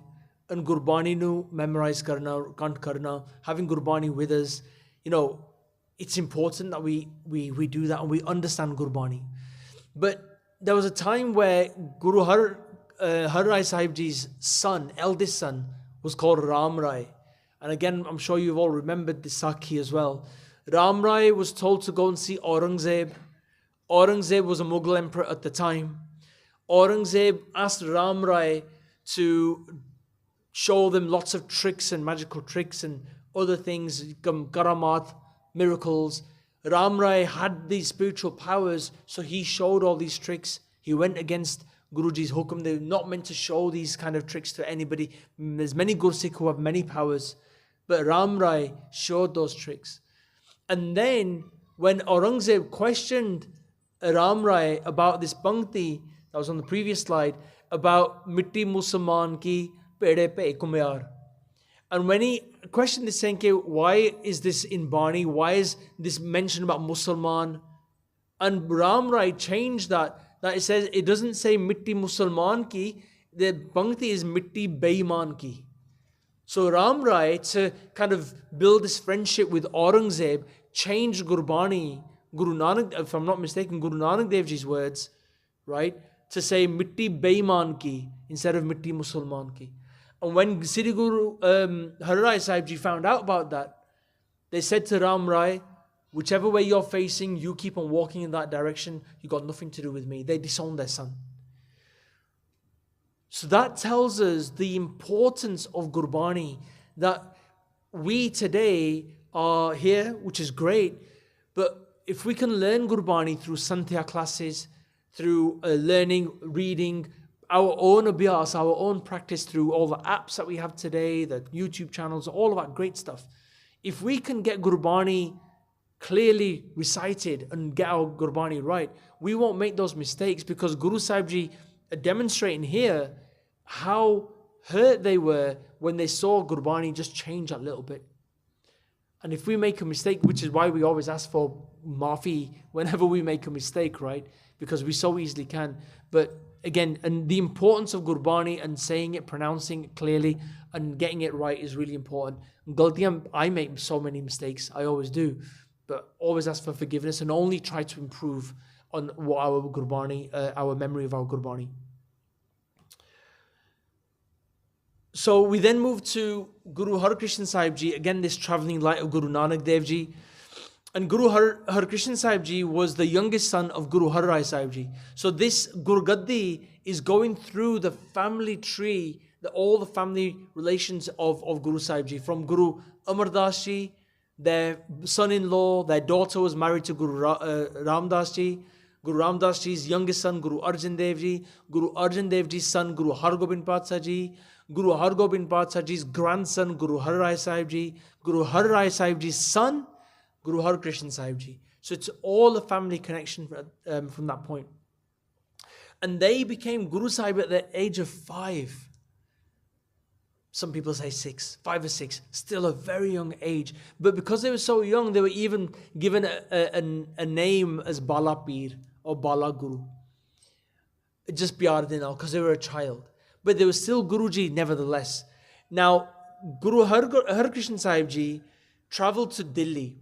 and Gurbani nu memorize karna, kant karna, having Gurbani with us. You know, it's important that we do that and we understand Gurbani. But there was a time where Guru Har Rai Sahib Ji's son, eldest son, was called Ram Rai. And again, I'm sure you've all remembered this Sakhi as well. Ram Rai was told to go and see Aurangzeb. Aurangzeb was a Mughal emperor at the time. Aurangzeb asked Ram Rai to show them lots of tricks and magical tricks and other things, karamat, miracles. Ram Rai had these spiritual powers, so he showed all these tricks. He went against Guruji's hukum. They're not meant to show these kind of tricks to anybody. There's many Gursikh who have many powers, but Ram Rai showed those tricks. And then when Aurangzeb questioned Ram Rai about this Pankti that was on the previous slide, about Mitti Musalman ki pede pe kumyar. And when he questioned this, saying, why is this in Bani? Why is this mentioned about Musalman? And Ram Rai changed that it says, it doesn't say Mitti Musalman ki, the Pankti is Mitti Beiman ki. So Ram Rai, to kind of build this friendship with Aurangzeb, changed Gurbani, Guru Nanak, if I'm not mistaken, Guru Nanak Dev Ji's words, right, to say Mitti Beiman ki instead of Mitti Musalman ki. And when Sri Guru Har Rai Sahib Ji found out about that, they said to Ram Rai, whichever way you're facing, you keep on walking in that direction, you got nothing to do with me. They disowned their son. So that tells us the importance of Gurbani, that we today are here, which is great, but if we can learn Gurbani through Santya classes, through learning, reading, our own abhyas, our own practice through all the apps that we have today, the YouTube channels, all of that great stuff. If we can get Gurbani clearly recited and get our Gurbani right, we won't make those mistakes, because Guru Sahib Ji are demonstrating here how hurt they were when they saw Gurbani just change a little bit. And if we make a mistake, which is why we always ask for maafi whenever we make a mistake, right? Because we so easily can. But again, and the importance of Gurbani and saying it, pronouncing it clearly and getting it right is really important. I make so many mistakes, I always do. But always ask for forgiveness and only try to improve on what our Gurbani, our memory of our Gurbani. So we then move to Guru Har Krishan Sahib Ji, again this travelling light of Guru Nanak Dev Ji. And Guru Har Krishan Sahib Ji was the youngest son of Guru Har Rai Sahib Ji. So this Gurgaddi is going through the family tree, all the family relations of Guru Sahib Ji. From Guru Amardas Ji, their son-in-law, their daughter was married to Guru Ramdas Ji. Guru Ramdas Ji's youngest son, Guru Arjan Dev Ji. Guru Arjan Dev Ji's son, Guru Har Gobind Patsha Ji. Guru Har Gobind Patsha Ji's grandson, Guru Har Rai Sahib Ji. Guru Har Rai Sahib Ji's son, Guru Har Krishan Sahib Ji. So it's all a family connection from that point. And they became Guru Sahib at the age of 5. Some people say 6, 5 or 6, still a very young age. But because they were so young, they were even given a name as Bala Peer or Bala Guru. Just Biyardinal, because they were a child. But they were still Guruji nevertheless. Now, Guru Har Krishan Sahib Ji travelled to Delhi.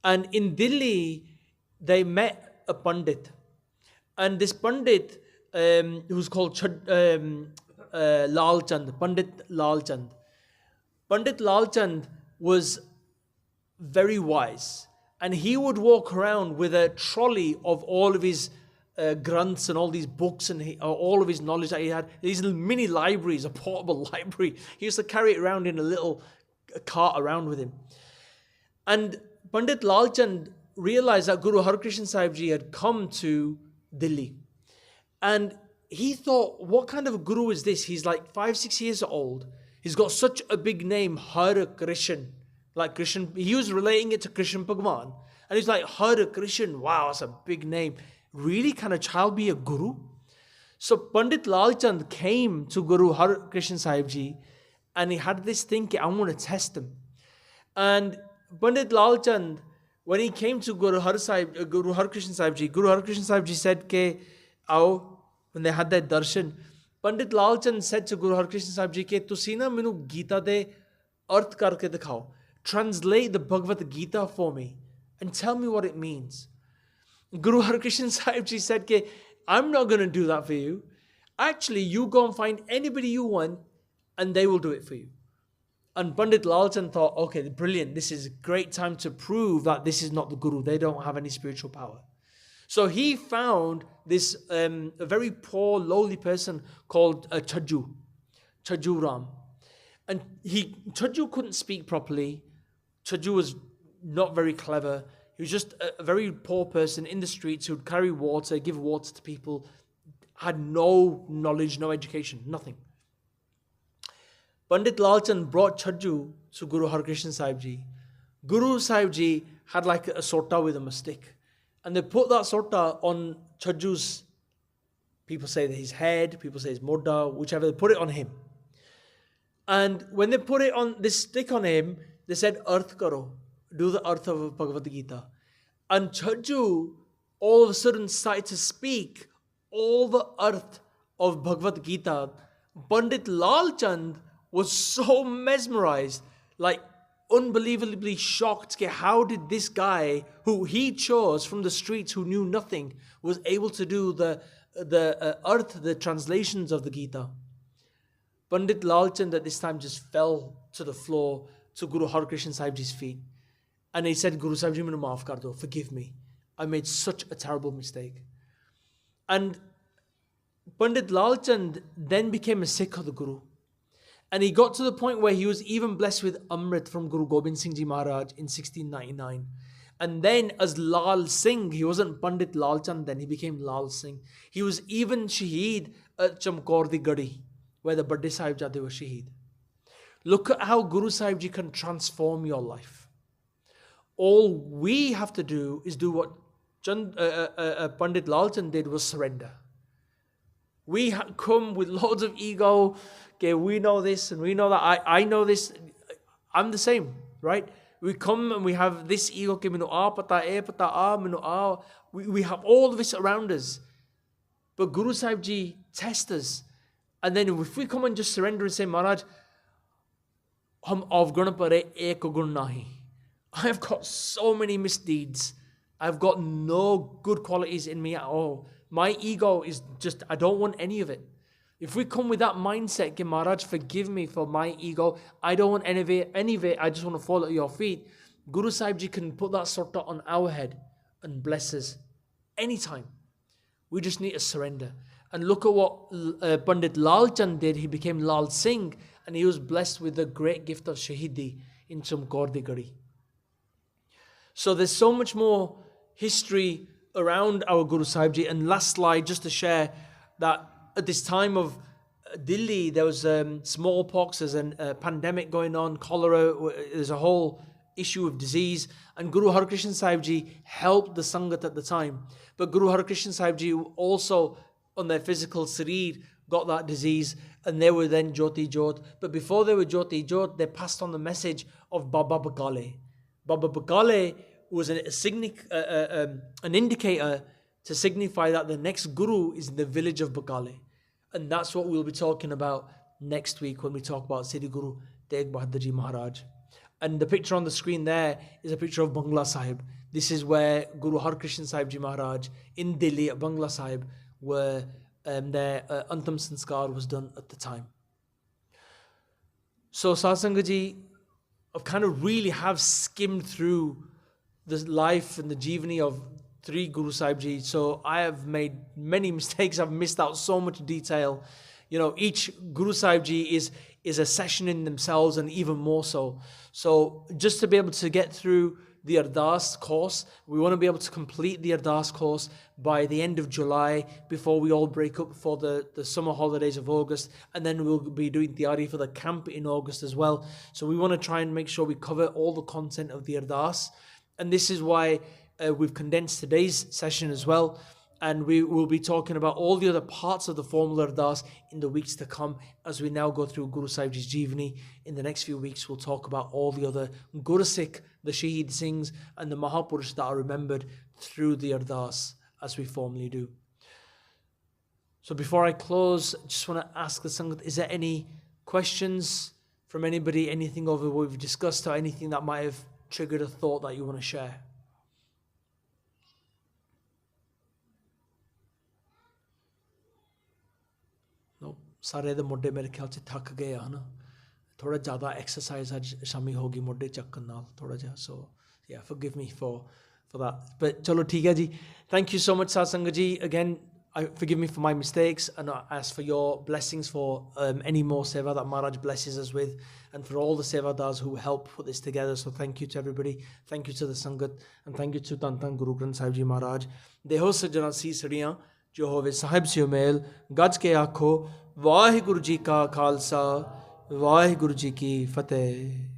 And in Delhi, they met a Pandit. And this Pandit, who's called Lal Chand, Pandit Lal Chand, Pandit Lal Chand was very wise, and he would walk around with a trolley of all of his grunts and all these books and all of his knowledge that he had. These little mini libraries, a portable library. He used to carry it around in a little cart around with him. And Pandit Lal Chand realized that Guru Harkrishan Sahib Ji had come to Delhi. And he thought, what kind of a guru is this? He's like 5-6 years old. He's got such a big name, Har Krishan. Like Krishan, he was relating it to Krishan Bhagwan. And he's like, Har Krishan, wow, that's a big name. Really, can a child be a guru? So Pandit Lal Chand came to Guru Har Krishan Sahib Ji, and he had this thinking, I want to test him. And Pandit Lal Chand, when he came to Guru Har Krishan Sahib Ji, Guru Har Krishan Sahib Ji said, ke, Aao, when they had that darshan, Pandit Lal Chand said to Guru Har Krishan Sahib Ji, ke, tusi na minu Gita de arth karke dikhao. Translate the Bhagavad Gita for me and tell me what it means. Guru Harkrishan Sahib Ji said, ke, I'm not going to do that for you. Actually, you go and find anybody you want and they will do it for you. And Pandit Lal Chand thought, okay, brilliant. This is a great time to prove that this is not the Guru. They don't have any spiritual power. So he found this a very poor, lowly person called Chajju Ram. And Chajju couldn't speak properly. Chajju was not very clever. He was just a very poor person in the streets who would carry water, give water to people, had no knowledge, no education, nothing. Pandit Lal Chand brought Chajju to Guru Harkrishan Sahib Ji. Guru Sahib Ji had like a sota with him, a stick. And they put that sota on Chajju's, people say that his head, people say his modda, whichever, they put it on him. And when they put it on this stick on him, they said, Arth karo, do the Arth of Bhagavad Gita. And Chajju all of a sudden started to speak all the Arth of Bhagavad Gita. Pandit Lal Chand was so mesmerized, like unbelievably shocked. How did this guy, who he chose from the streets, who knew nothing, was able to do the Arth, the translations of the Gita? Pandit Lal Chand at this time just fell to the floor to Guru Harkrishan Sahib Ji's feet. And he said, Guru Sahib Ji, mainu maaf kar do, forgive me. I made such a terrible mistake. And Pandit Lal Chand then became a Sikh of the Guru. And he got to the point where he was even blessed with Amrit from Guru Gobind Singh Ji Maharaj in 1699. And then as Lal Singh, he wasn't Pandit Lal Chand then, he became Lal Singh. He was even Shaheed at Chamkaur di Gadi, where the Badde Sahib Jade were Shaheed. Look at how Guru Sahib Ji can transform your life. All we have to do is do what Pandit Lal Chand did, was surrender. We come with loads of ego. Okay, we know this and we know that. I know this. I'm the same, right? We come and we have this ego. We have all of this around us. But Guru Sahib Ji tests us. And then if we come and just surrender and say, Maharaj, hum avgun pare ek gun nahi. I've got so many misdeeds. I've got no good qualities in me at all. My ego is just, I don't want any of it. If we come with that mindset, Ke Maharaj, forgive me for my ego. I don't want any of it. I just want to fall at your feet. Guru Sahib Ji can put that sota on our head and bless us anytime. We just need to surrender. And look at what Pandit Lal Chand did. He became Lal Singh, and he was blessed with the great gift of Shahidi in Chamkaur di Gadi. So there's so much more history around our Guru Sahib Ji. And last slide, just to share that at this time of Delhi, there was smallpox, there's a pandemic going on, cholera, there's a whole issue of disease. And Guru Harkrishan Sahib Ji helped the Sangat at the time. But Guru Harkrishan Sahib Ji also, on their physical sarir, got that disease, and they were then Jyoti Jyot. But before they were Jyoti Jyot, they passed on the message of Baba Bakale. Baba Bakale was an indicator to signify that the next Guru is in the village of Bakale. And that's what we'll be talking about next week when we talk about Siddhi Guru Tegh Bahadur Ji Maharaj. And the picture on the screen there is a picture of Bangla Sahib. This is where Guru Harkrishan Sahib Ji Maharaj in Delhi at Bangla Sahib, where their Antam Sanskar was done at the time. So Satsanga ji, I've kind of really have skimmed through the life and the Jeevani of 3 Guru Sahib Ji. So I have made many mistakes. I've missed out so much detail. You know, each Guru Sahib Ji is a session in themselves, and even more so. So just to be able to get through the Ardas course, we want to be able to complete the Ardas course by the end of July before we all break up for the summer holidays of August, and then we'll be doing Tiyari for the camp in August as well. So we want to try and make sure we cover all the content of the Ardas, and this is why we've condensed today's session as well. And we will be talking about all the other parts of the formal Ardas in the weeks to come as we now go through Guru Sahib Ji's Jeevani. In the next few weeks, we'll talk about all the other Gursikh, the Shaheed Singhs, and the Mahapurush that are remembered through the Ardas as we formally do. So before I close, I just want to ask the Sangat, is there any questions from anybody, anything over what we've discussed, or anything that might have triggered a thought that you want to share? सारे दे mode मेरे ख्याल से थक गए हैं ना, थोड़ा ज़्यादा एक्सरसाइज आज शामी होगी मोडे चक्कन नाल थोड़ा जा. So yeah, forgive me for that. But चलो ठीक है जी. Thank you so much Satsanga ji. Again, forgive me for my mistakes, and I ask for your blessings for any more seva that Maharaj blesses us with, and for all the sevadars who help put this together. So thank you to everybody. Thank you to the Sangat, and thank you to Dhan Dhan Guru Granth Sahib Ji Maharaj. Deho sajjana si sadiyan जो होवे साहिब से mail गज के आखो वाहिगुरु जी का खालसा वाहिगुरु जी की फतेह.